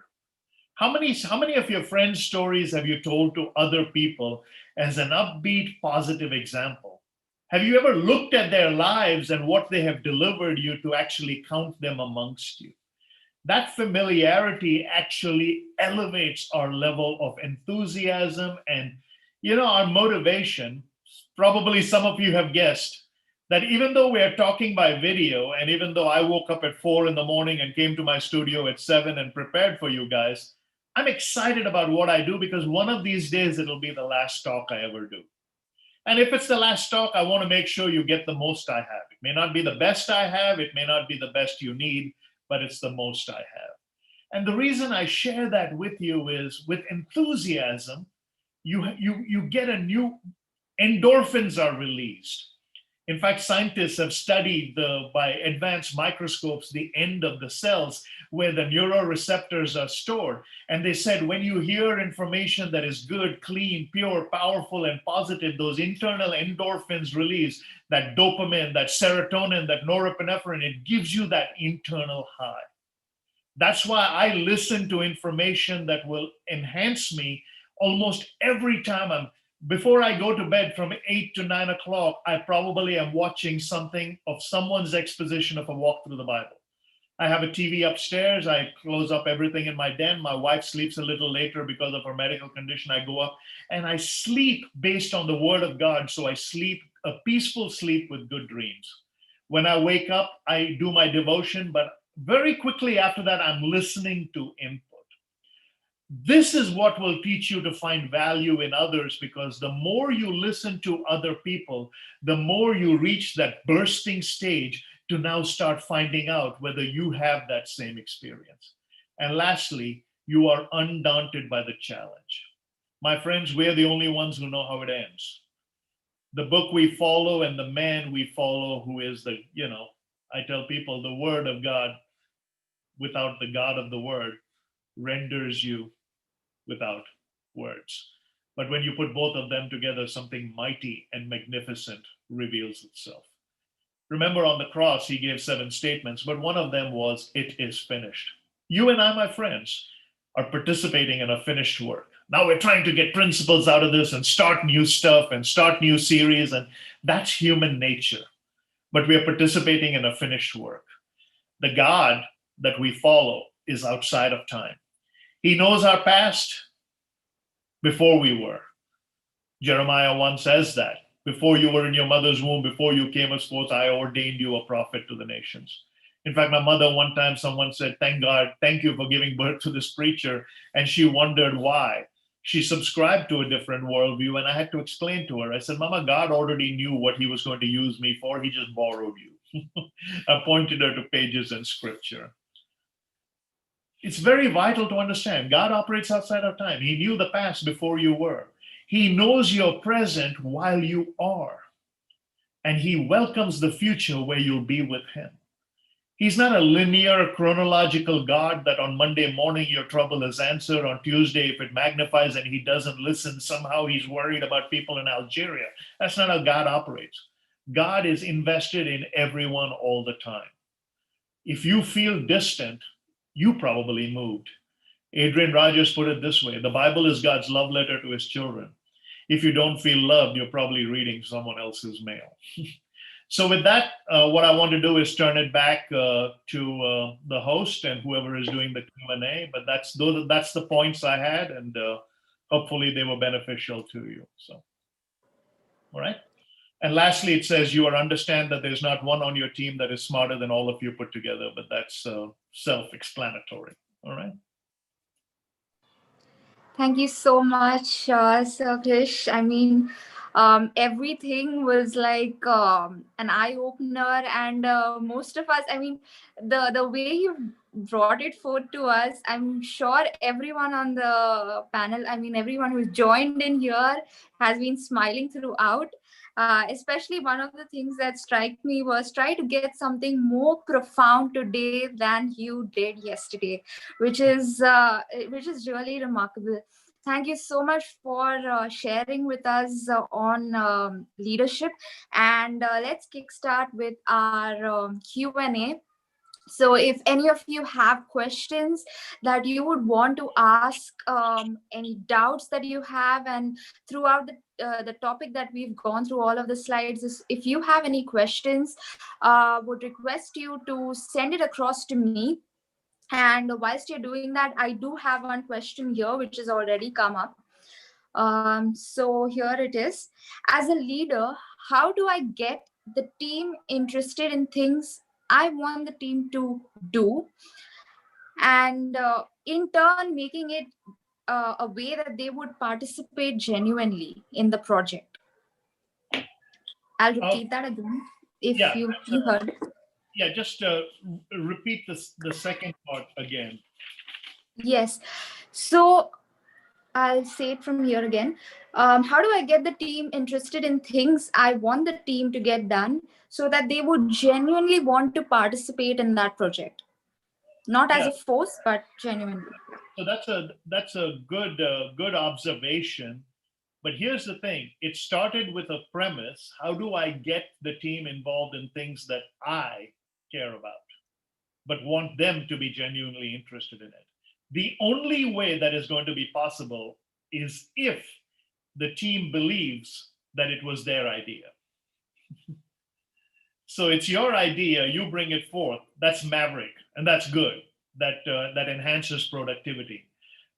How many of your friends' stories have you told to other people as an upbeat, positive example? Have you ever looked at their lives and what they have delivered you to actually count them amongst you? That familiarity actually elevates our level of enthusiasm and our motivation. Probably some of you have guessed that even though we are talking by video, and even though I woke up at 4 in the morning and came to my studio at 7 and prepared for you guys, I'm excited about what I do because one of these days it'll be the last talk I ever do. And if it's the last talk, I want to make sure you get the most I have. It may not be the best I have, it may not be the best you need, but it's the most I have. And the reason I share that with you is with enthusiasm, you get a new endorphins are released. In fact, scientists have studied by advanced microscopes the end of the cells where the neuroreceptors are stored. And they said when you hear information that is good, clean, pure, powerful, and positive, those internal endorphins release, that dopamine, that serotonin, that norepinephrine, it gives you that internal high. That's why I listen to information that will enhance me almost every time before I go to bed from 8 to 9 o'clock, I probably am watching something of someone's exposition of a walk through the Bible. I have a TV upstairs. I close up everything in my den. My wife sleeps a little later because of her medical condition. I go up and I sleep based on the word of God. So I sleep a peaceful sleep with good dreams. When I wake up, I do my devotion, but very quickly after that, I'm listening to input. This is what will teach you to find value in others, because the more you listen to other people, the more you reach that bursting stage to now start finding out whether you have that same experience. And lastly, you are undaunted by the challenge. My friends, we're the only ones who know how it ends. The book we follow and the man we follow, who is I tell people the word of God without the God of the word renders you without words. But when you put both of them together, something mighty and magnificent reveals itself. Remember, on the cross, he gave 7 statements, but one of them was, "It is finished." You and I, my friends, are participating in a finished work. Now we're trying to get principles out of this and start new stuff and start new series, and that's human nature. But we are participating in a finished work. The God that we follow is outside of time. He knows our past before we were. Jeremiah 1 says that. Before you were in your mother's womb, before you came as forth, I ordained you a prophet to the nations. In fact, my mother, one time, someone said, "Thank God, thank you for giving birth to this preacher." And she wondered why. She subscribed to a different worldview, and I had to explain to her. I said, "Mama, God already knew what he was going to use me for. He just borrowed you." I pointed her to pages in scripture. It's very vital to understand God operates outside of time. He knew the past before you were. He knows your present while you are. And he welcomes the future where you'll be with him. He's not a linear chronological God that on Monday morning your trouble is answered. On Tuesday, if it magnifies and he doesn't listen, somehow he's worried about people in Algeria. That's not how God operates. God is invested in everyone all the time. If you feel distant, you probably moved. Adrian Rogers put it this way: the Bible is God's love letter to his children. If you don't feel loved, you're probably reading someone else's mail. So with that, what I want to do is turn it back to the host and whoever is doing the Q&A. But that's the points I had, and hopefully they were beneficial to you. So, all right. And lastly, it says, "You are understand that there's not one on your team that is smarter than all of you put together," but that's self-explanatory. All right. Thank you so much, Sir Krish. I mean, everything was like an eye opener, and most of us, I mean, the way you brought it forth to us, I'm sure everyone on the panel, I mean, everyone who's joined in here has been smiling throughout. Especially one of the things that struck me was try to get something more profound today than you did yesterday, which is really remarkable. Thank you so much for sharing with us on leadership, and let's kickstart with our Q&A. So if any of you have questions that you would want to ask, any doubts that you have, and throughout the topic that we've gone through all of the slides, if you have any questions, would request you to send it across to me. And whilst you're doing that, I do have one question here which has already come up. So here it is. As a leader, how do I get the team interested in things I want the team to do, and in turn making it a way that they would participate genuinely in the project? I'll Uh, repeat that again if yeah, you heard it. yeah. Just repeat the second part again. Yes. So I'll say it from here again. How do I get the team interested in things I want the team to get done so that they would genuinely want to participate in that project? Not as Yeah. a force, but genuinely. So that's a good observation. But here's the thing: it started with a premise. How do I get the team involved in things that I care about, but want them to be genuinely interested in it? The only way that is going to be possible is if the team believes that it was their idea. So it's your idea, you bring it forth. That's maverick, and that's good. That enhances productivity.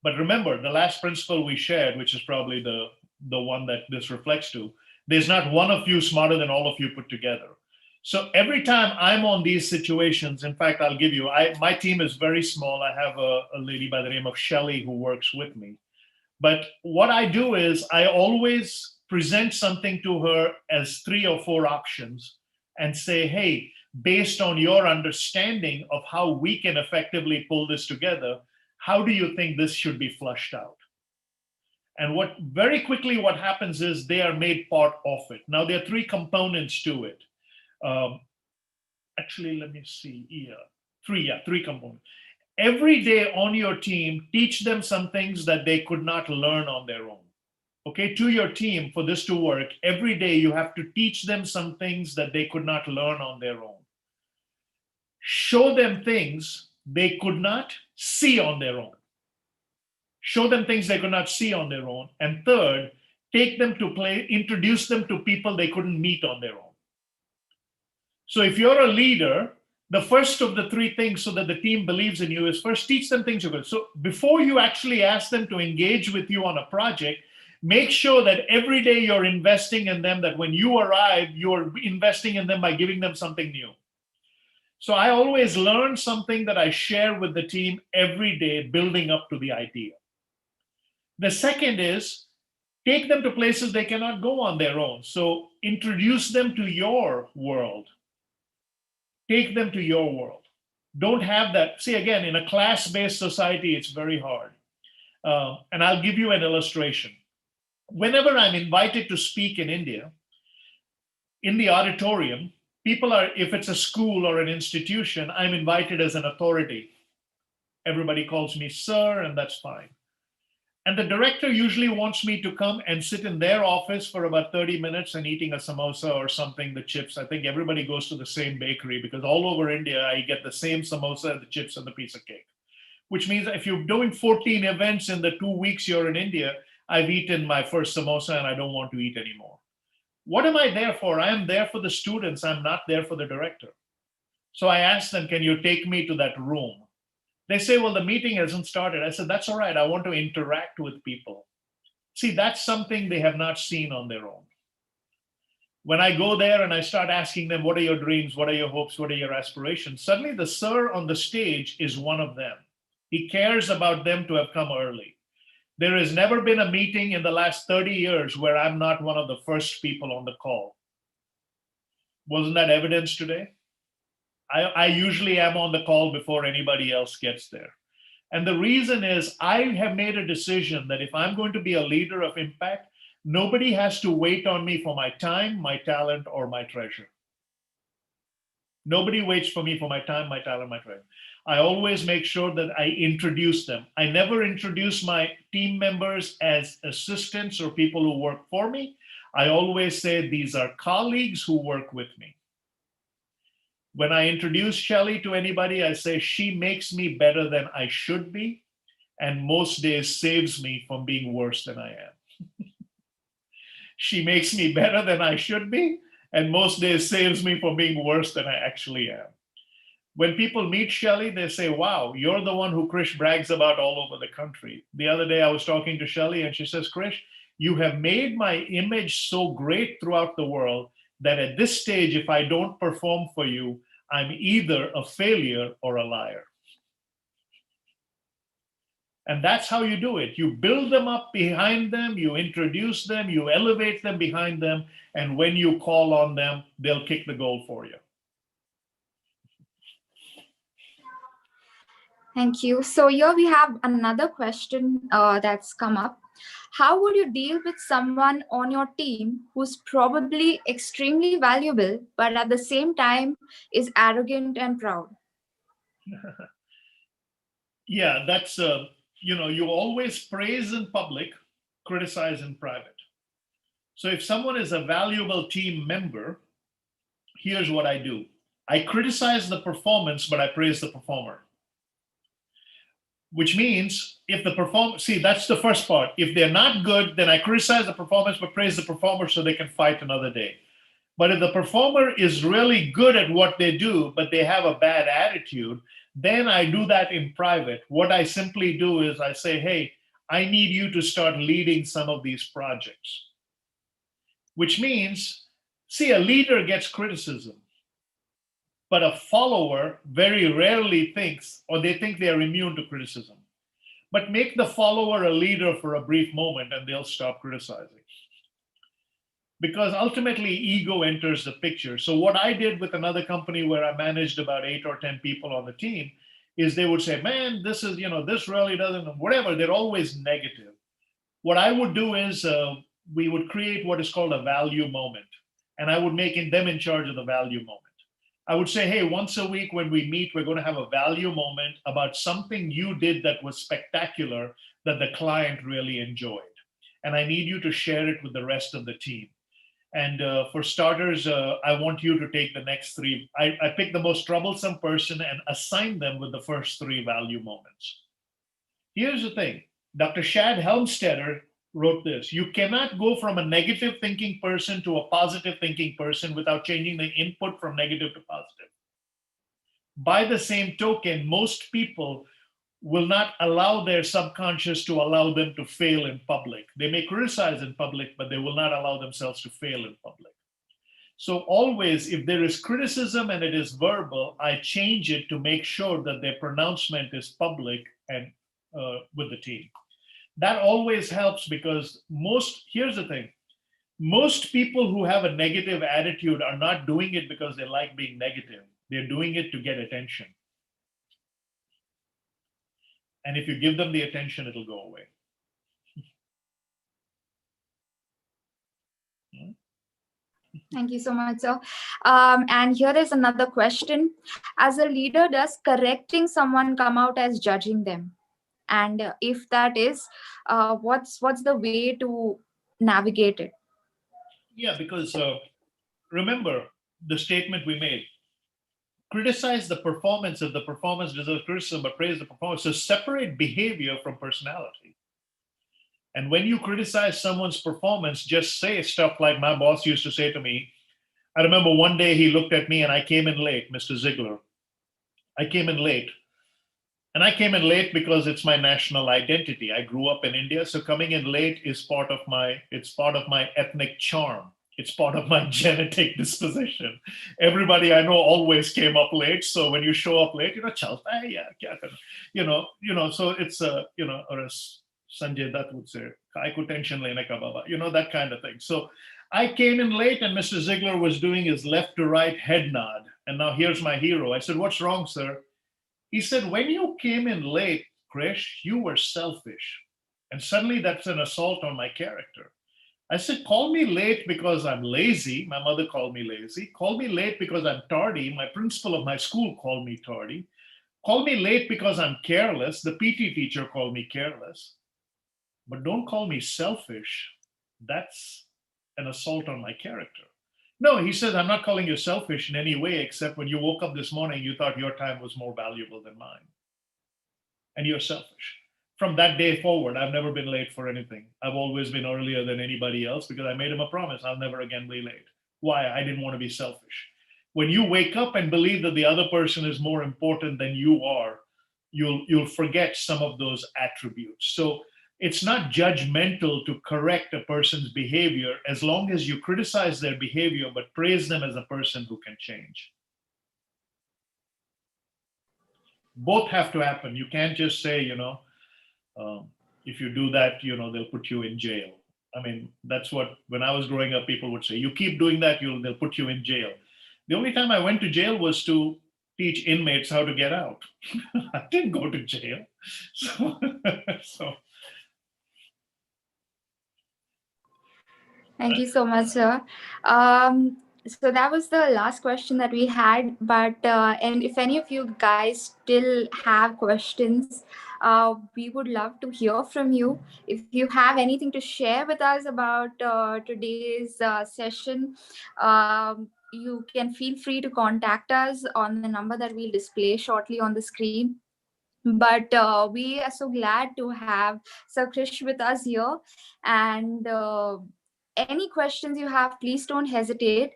But remember, the last principle we shared, which is probably the one that this reflects to, there's not one of you smarter than all of you put together. So every time I'm on these situations, in fact, I'll give you, my team is very small. I have a lady by the name of Shelley who works with me. But what I do is I always present something to her as 3 or 4 options and say, hey, based on your understanding of how we can effectively pull this together, how do you think this should be flushed out? And what very quickly what happens is they are made part of it. Now there are 3 components to it. Actually, let me see. Yeah, 3 components. Every day on your team, teach them some things that they could not learn on their own. Okay, to your team, for this to work, every day you have to teach them some things that they could not learn on their own. Show them things they could not see on their own. Show them things they could not see on their own. And third, take them to play, introduce them to people they couldn't meet on their own. So if you're a leader, the first of the 3 things so that the team believes in you is first teach them things you're good. So before you actually ask them to engage with you on a project, make sure that every day you're investing in them, that when you arrive, you're investing in them by giving them something new. So I always learn something that I share with the team every day, building up to the idea. The second is take them to places they cannot go on their own. So introduce them to your world. Take them to your world. Don't have that. See, again, in a class-based society, it's very hard. And I'll give you an illustration. Whenever I'm invited to speak in India, in the auditorium, people are, if it's a school or an institution, I'm invited as an authority. Everybody calls me sir, and that's fine. And the director usually wants me to come and sit in their office for about 30 minutes and eating a samosa or something, the chips. I think everybody goes to the same bakery because all over India, I get the same samosa, the chips, and the piece of cake. Which means if you're doing 14 events in the 2 weeks you're in India, I've eaten my first samosa and I don't want to eat anymore. What am I there for? I am there for the students. I'm not there for the director. So I asked them, can you take me to that room? They say, well, the meeting hasn't started. I said, that's all right. I want to interact with people. See, that's something they have not seen on their own. When I go there and I start asking them, what are your dreams? What are your hopes? What are your aspirations? Suddenly the sir on the stage is one of them. He cares about them to have come early. There has never been a meeting in the last 30 years where I'm not one of the first people on the call. Wasn't that evidence today? I usually am on the call before anybody else gets there. And the reason is I have made a decision that if I'm going to be a leader of impact, Nobody has to wait on me for my time, my talent, or my treasure. Nobody waits for me for my time, my talent, my treasure. I always make sure that I introduce them. I never introduce my team members as assistants or people who work for me. I always say these are colleagues who work with me. When I introduce Shelly to anybody, I say she makes me better than I should be, and most days saves me from being worse than I am. She makes me better than I should be, and most days saves me from being worse than I actually am. When people meet Shelly, they say, wow, you're the one who Krish brags about all over the country. The other day I was talking to Shelly and she says, Krish, you have made my image so great throughout the world that at this stage, if I don't perform for you, I'm either a failure or a liar. And that's how you do it. You build them up behind them, you introduce them, you elevate them behind them, and when you call on them, they'll kick the goal for you. Thank you. So here we have another question that's come up. How would you deal with someone on your team who's probably extremely valuable, but at the same time is arrogant and proud? Yeah, that's, you always praise in public, criticize in private. So if someone is a valuable team member, here's what I do. I criticize the performance, but I praise the performer. Which means if the performance, see, that's the first part. If they're not good, then I criticize the performance, but praise the performer so they can fight another day. But if the performer is really good at what they do, but they have a bad attitude, then I do that in private. What I simply do is I say, hey, I need you to start leading some of these projects. Which means, see, a leader gets criticism, but a follower very rarely thinks, or they think they are immune to criticism. But make the follower a leader for a brief moment and they'll stop criticizing. Because ultimately ego enters the picture. So what I did with another company where I managed about 8 or 10 people on the team is they would say, man, this is, this really doesn't, whatever. They're always negative. What I would do is we would create what is called a value moment. And I would make them in charge of the value moment. I would say, hey, once a week when we meet, we're going to have a value moment about something you did that was spectacular that the client really enjoyed. And I need you to share it with the rest of the team. And for starters, I want you to take the next 3. I pick the most troublesome person and assign them with the first 3 value moments. Here's the thing. Dr. Shad Helmstetter wrote this. You cannot go from a negative thinking person to a positive thinking person without changing the input from negative to positive. By the same token, most people will not allow their subconscious to allow them to fail in public. They may criticize in public, but they will not allow themselves to fail in public. So always, if there is criticism and it is verbal, I change it to make sure that their pronouncement is public and with the team. That always helps because here's the thing, most people who have a negative attitude are not doing it because they like being negative. They're doing it to get attention. And if you give them the attention, it'll go away. Thank you so much, sir. And here is another question. As a leader, does correcting someone come out as judging them? And if that is, what's the way to navigate it? Yeah, because remember the statement we made. Criticize the performance if the performance deserves criticism, but praise the performance. So separate behavior from personality. And when you criticize someone's performance, just say stuff like my boss used to say to me. I remember one day he looked at me and I came in late, Mr. Ziglar. I came in late. And I came in late because it's my national identity. I grew up in India, so coming in late is part of my ethnic charm. It's part of my genetic disposition. Everybody I know always came up late. So when you show up late, chalta hai yaar, kya karna? So it's or as Sanjay Dutt would say, "Kai ko tension lene ka baba," that kind of thing. So I came in late and Mr. Ziegler was doing his left to right head nod. And now here's my hero. I said, "What's wrong, sir?" He said, "When you came in late, Krish, you were selfish." And suddenly that's an assault on my character. I said, call me late because I'm lazy. My mother called me lazy. Call me late because I'm tardy. My principal of my school called me tardy. Call me late because I'm careless. The PT teacher called me careless. But don't call me selfish. That's an assault on my character. No, he says, I'm not calling you selfish in any way, except when you woke up this morning, you thought your time was more valuable than mine. And you're selfish. From that day forward, I've never been late for anything. I've always been earlier than anybody else because I made him a promise I'll never again be late. Why? I didn't want to be selfish. When you wake up and believe that the other person is more important than you are, you'll forget some of those attributes. So it's not judgmental to correct a person's behavior as long as you criticize their behavior but praise them as a person who can change. Both have to happen. You can't just say, if you do that, they'll put you in jail. I mean, that's what, when I was growing up, people would say, you keep doing that, they'll put you in jail. The only time I went to jail was to teach inmates how to get out. I didn't go to jail. So Thank you so much, sir. So that was the last question that we had. But and if any of you guys still have questions, we would love to hear from you. If you have anything to share with us about today's session, you can feel free to contact us on the number that we'll display shortly on the screen. But we are so glad to have Sir Krish with us here. And any questions you have, please don't hesitate.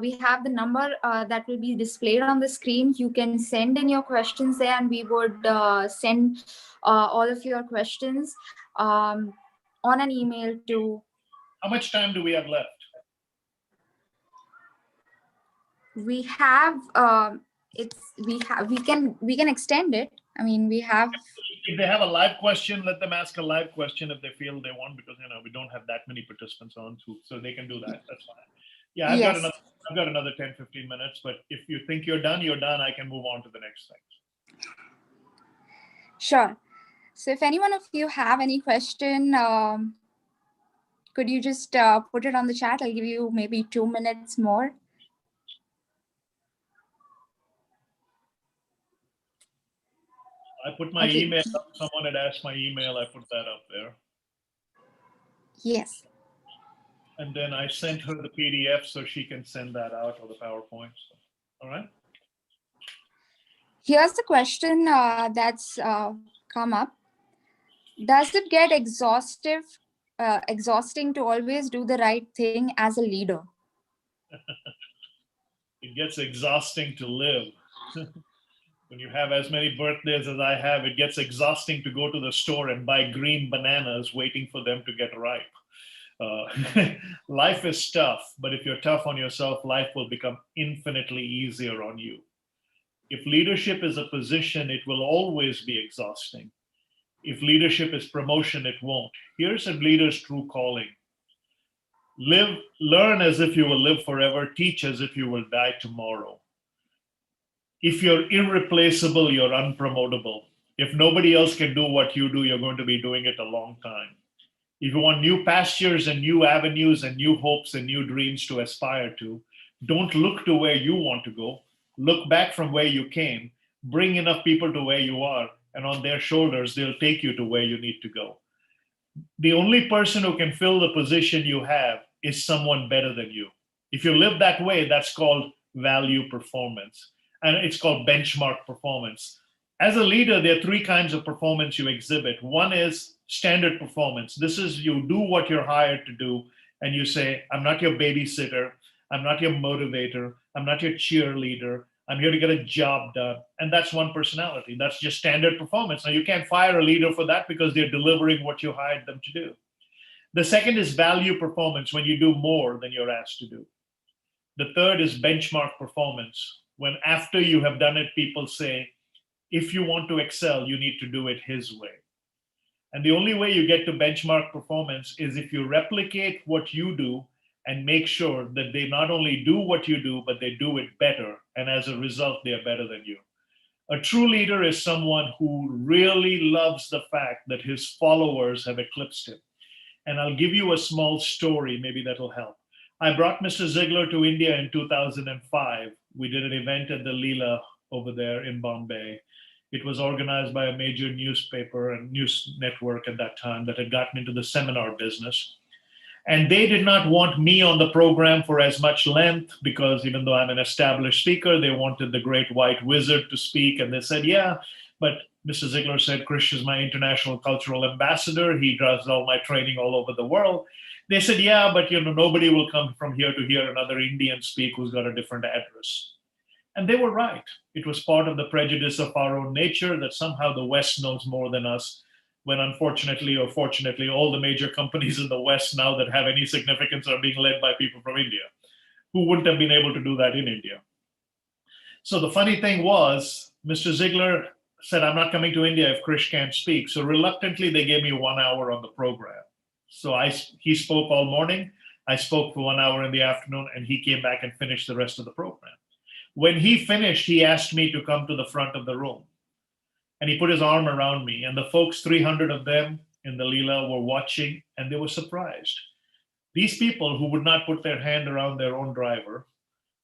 We have the number that will be displayed on the screen. You can send in your questions there, and we would send all of your questions on an email to. How much time do we have left? We have we can extend it. I mean, we have. If they have a live question, let them ask a live question if they feel they want, because we don't have that many participants on, so they can do that. That's fine. Yeah, I've got another 10, 15 minutes, but if you think you're done, I can move on to the next thing. Sure. So if any one of you have any question, could you just put it on the chat? I'll give you maybe 2 minutes more. I put my email up. Someone had asked my email. I put that up there. Yes. And then I sent her the PDF so she can send that out, or the PowerPoint. So, all right. Here's the question that's come up. Does it get exhausting to always do the right thing as a leader? It gets exhausting to live. When you have as many birthdays as I have, it gets exhausting to go to the store and buy green bananas waiting for them to get ripe. Life is tough, but if you're tough on yourself, life will become infinitely easier on you. If leadership is a position, it will always be exhausting. If leadership is promotion, it won't. Here's a leader's true calling. Learn as if you will live forever, teach as if you will die tomorrow. If you're irreplaceable, you're unpromotable. If nobody else can do what you do, you're going to be doing it a long time. If you want new pastures and new avenues and new hopes and new dreams to aspire to, don't look to where you want to go. Look back from where you came, bring enough people to where you are, and on their shoulders, they'll take you to where you need to go. The only person who can fill the position you have is someone better than you. If you live that way, that's called value performance. And it's called benchmark performance. As a leader, there are three kinds of performance you exhibit. One is standard performance. This is you do what you're hired to do, and you say, I'm not your babysitter, I'm not your motivator, I'm not your cheerleader, I'm here to get a job done. And that's one personality. That's just standard performance. Now, you can't fire a leader for that because they're delivering what you hired them to do. The second is value performance, when you do more than you're asked to do. The third is benchmark performance, when after you have done it, people say, if you want to excel, you need to do it his way. And the only way you get to benchmark performance is if you replicate what you do and make sure that they not only do what you do, but they do it better. And as a result, they are better than you. A true leader is someone who really loves the fact that his followers have eclipsed him. And I'll give you a small story, maybe that'll help. I brought Mr. Ziglar to India in 2005. We did an event at the Leela over there in Bombay. It was organized by a major newspaper and news network at that time that had gotten into the seminar business. And they did not want me on the program for as much length because even though I'm an established speaker, they wanted the great white wizard to speak. And they said, yeah, but Mr. Ziglar said, Krish is my international cultural ambassador. He does all my training all over the world. They said, yeah, but nobody will come from here to hear another Indian speak who's got a different address. And they were right. It was part of the prejudice of our own nature that somehow the West knows more than us, when unfortunately or fortunately, all the major companies in the West now that have any significance are being led by people from India who wouldn't have been able to do that in India. So the funny thing was, Mr. Ziglar said, I'm not coming to India if Krish can't speak. So reluctantly, they gave me 1 hour on the program. So he spoke all morning. I spoke for 1 hour in the afternoon, and he came back and finished the rest of the program. When he finished, he asked me to come to the front of the room. And he put his arm around me. And the folks, 300 of them in the Leela, were watching, and they were surprised. These people who would not put their hand around their own driver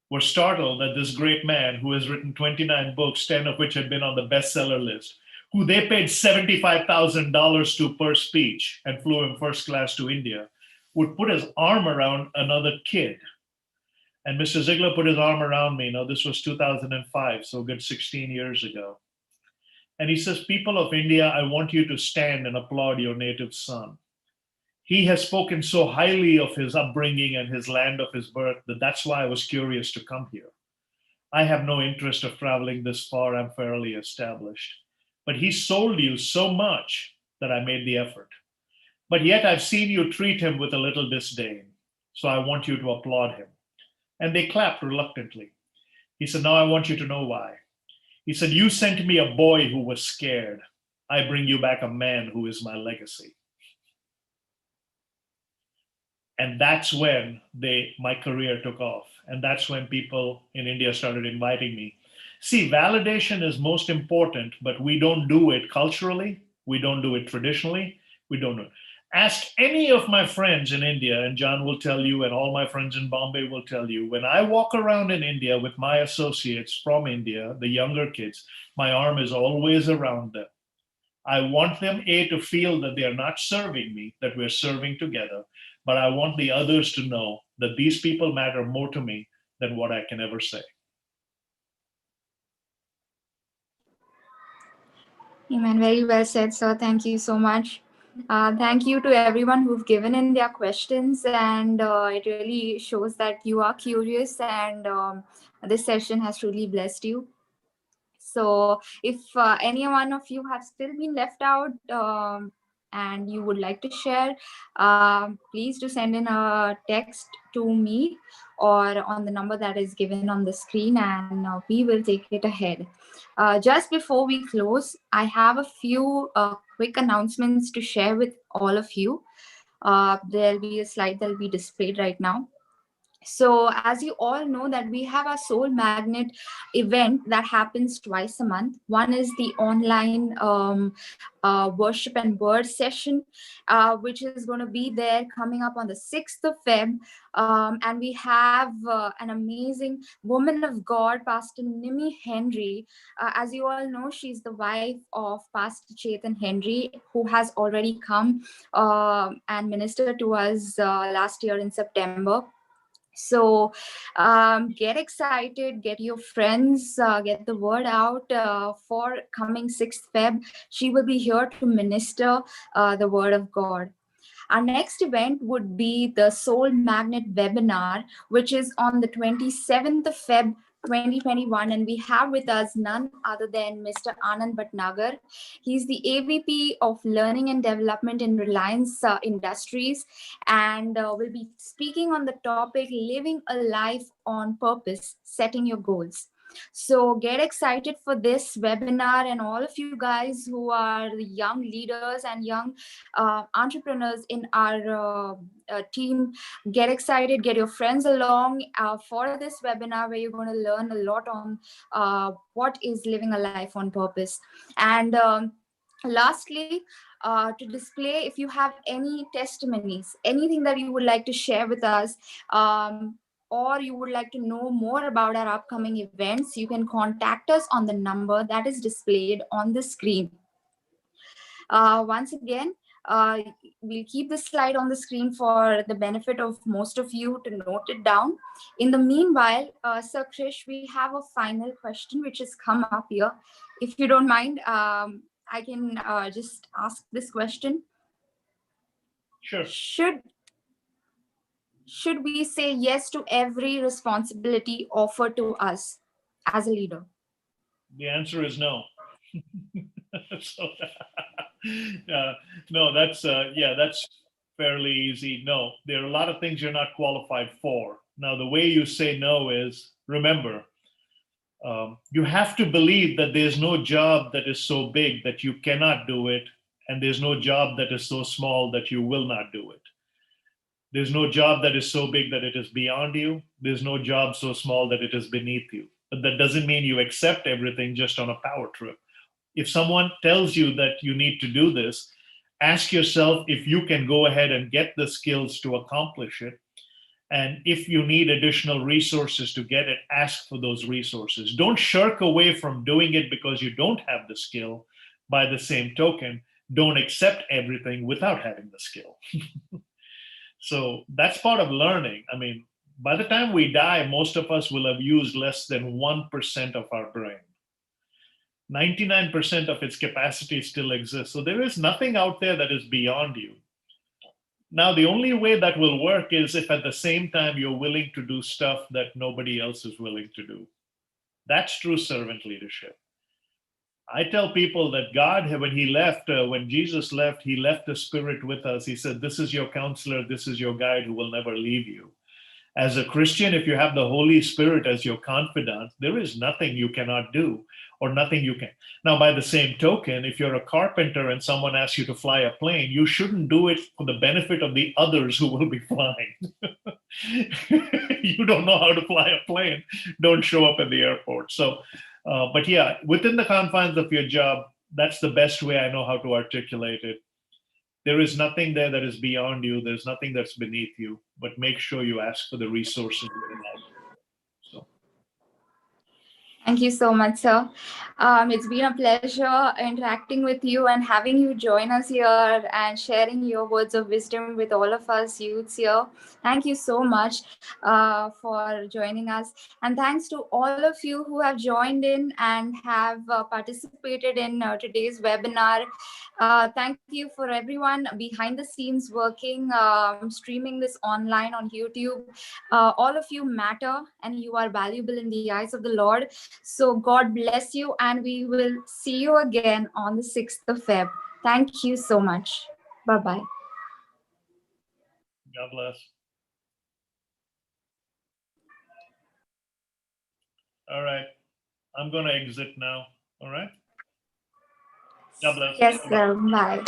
were startled that this great man who has written 29 books, 10 of which had been on the bestseller list, who they paid $75,000 to per speech and flew him first class to India, would put his arm around another kid. And Mr. Ziglar put his arm around me. Now, this was 2005, so a good 16 years ago. And he says, people of India, I want you to stand and applaud your native son. He has spoken so highly of his upbringing and his land of his birth that that's why I was curious to come here. I have no interest of traveling this far. I'm fairly established. But he sold you so much that I made the effort. But yet I've seen you treat him with a little disdain. So I want you to applaud him. And they clapped reluctantly. He said, now I want you to know why. He said, you sent me a boy who was scared. I bring you back a man who is my legacy. And that's when my career took off. And that's when people in India started inviting me. See, validation is most important, but we don't do it culturally. We don't do it traditionally. We don't do it. Ask any of my friends in India, and John will tell you, and all my friends in Bombay will tell you, when I walk around in India with my associates from India, the younger kids, my arm is always around them. I want them, to feel that they are not serving me, that we're serving together, but I want the others to know that these people matter more to me than what I can ever say. Amen. Very well said, sir. Thank you so much. Thank you to everyone who've given in their questions, and it really shows that you are curious, and this session has truly blessed you. So if any one of you have still been left out and you would like to share, please do send in a text to me or on the number that is given on the screen, and we will take it ahead. Just before we close, I have a few quick announcements to share with all of you. There'll be a slide that will be displayed right now. So as you all know that we have a Soul Magnet event that happens twice a month. One is the online worship and word session, which is going to be there coming up on the 6th of Feb. And we have an amazing woman of God, Pastor Nimi Henry. As you all know, she's the wife of Pastor Chetan Henry, who has already come and ministered to us last year in September. So get excited, get your friends, get the word out for coming 6th Feb. She will be here to minister the word of God. Our next event would be the Soul Magnet webinar, which is on the 27th of Feb 2021, and we have with us none other than Mr. Anand Bhatnagar. He's the AVP of Learning and Development in Reliance Industries, and will be speaking on the topic Living a Life on Purpose, Setting Your Goals. So get excited for this webinar, and all of you guys who are the young leaders and young entrepreneurs in our team, get excited, get your friends along for this webinar where you're going to learn a lot on what is living a life on purpose. And lastly, to display. If you have any testimonies, anything that you would like to share with us, or you would like to know more about our upcoming events, you can contact us on the number that is displayed on the screen. Once again, we'll keep the slide on the screen for the benefit of most of you to note it down. In the meanwhile, Sir Krish, we have a final question which has come up here. If you don't mind, I can just ask this question. Sure. Should we say yes to every responsibility offered to us as a leader? The answer is no. So, no, that's fairly easy. No, there are a lot of things you're not qualified for. Now, the way you say no is, remember, you have to believe that there's no job that is so big that you cannot do it, and there's no job that is so small that you will not do it. There's no job that is so big that it is beyond you. There's no job so small that it is beneath you. But that doesn't mean you accept everything just on a power trip. If someone tells you that you need to do this, ask yourself if you can go ahead and get the skills to accomplish it. And if you need additional resources to get it, ask for those resources. Don't shirk away from doing it because you don't have the skill. By the same token, don't accept everything without having the skill. So that's part of learning. I mean, by the time we die, most of us will have used less than 1% of our brain. 99% of its capacity still exists. So there is nothing out there that is beyond you. Now, the only way that will work is if at the same time you're willing to do stuff that nobody else is willing to do. That's true servant leadership. I tell people that God, when he left, when Jesus left, he left the Spirit with us. He said, this is your counselor, this is your guide who will never leave you. As a Christian, if you have the Holy Spirit as your confidant, there is nothing you cannot do or nothing you can. Now, by the same token, if you're a carpenter and someone asks you to fly a plane, you shouldn't do it for the benefit of the others who will be flying. You don't know how to fly a plane, don't show up at the airport. So, but yeah, within the confines of your job, that's the best way I know how to articulate it. There is nothing there that is beyond you. There's nothing that's beneath you, but make sure you ask for the resources. So. Thank you so much, sir. It's been a pleasure interacting with you and having you join us here and sharing your words of wisdom with all of us youths here. Thank you so much for joining us. And thanks to all of you who have joined in and have participated in today's webinar. Thank you for everyone behind the scenes working, streaming this online on YouTube. All of you matter and you are valuable in the eyes of the Lord. So God bless you, and we will see you again on the 6th of Feb. Thank you so much. Bye-bye. God bless. All right. I'm going to exit now. All right. God bless. Yes, sir. Bye.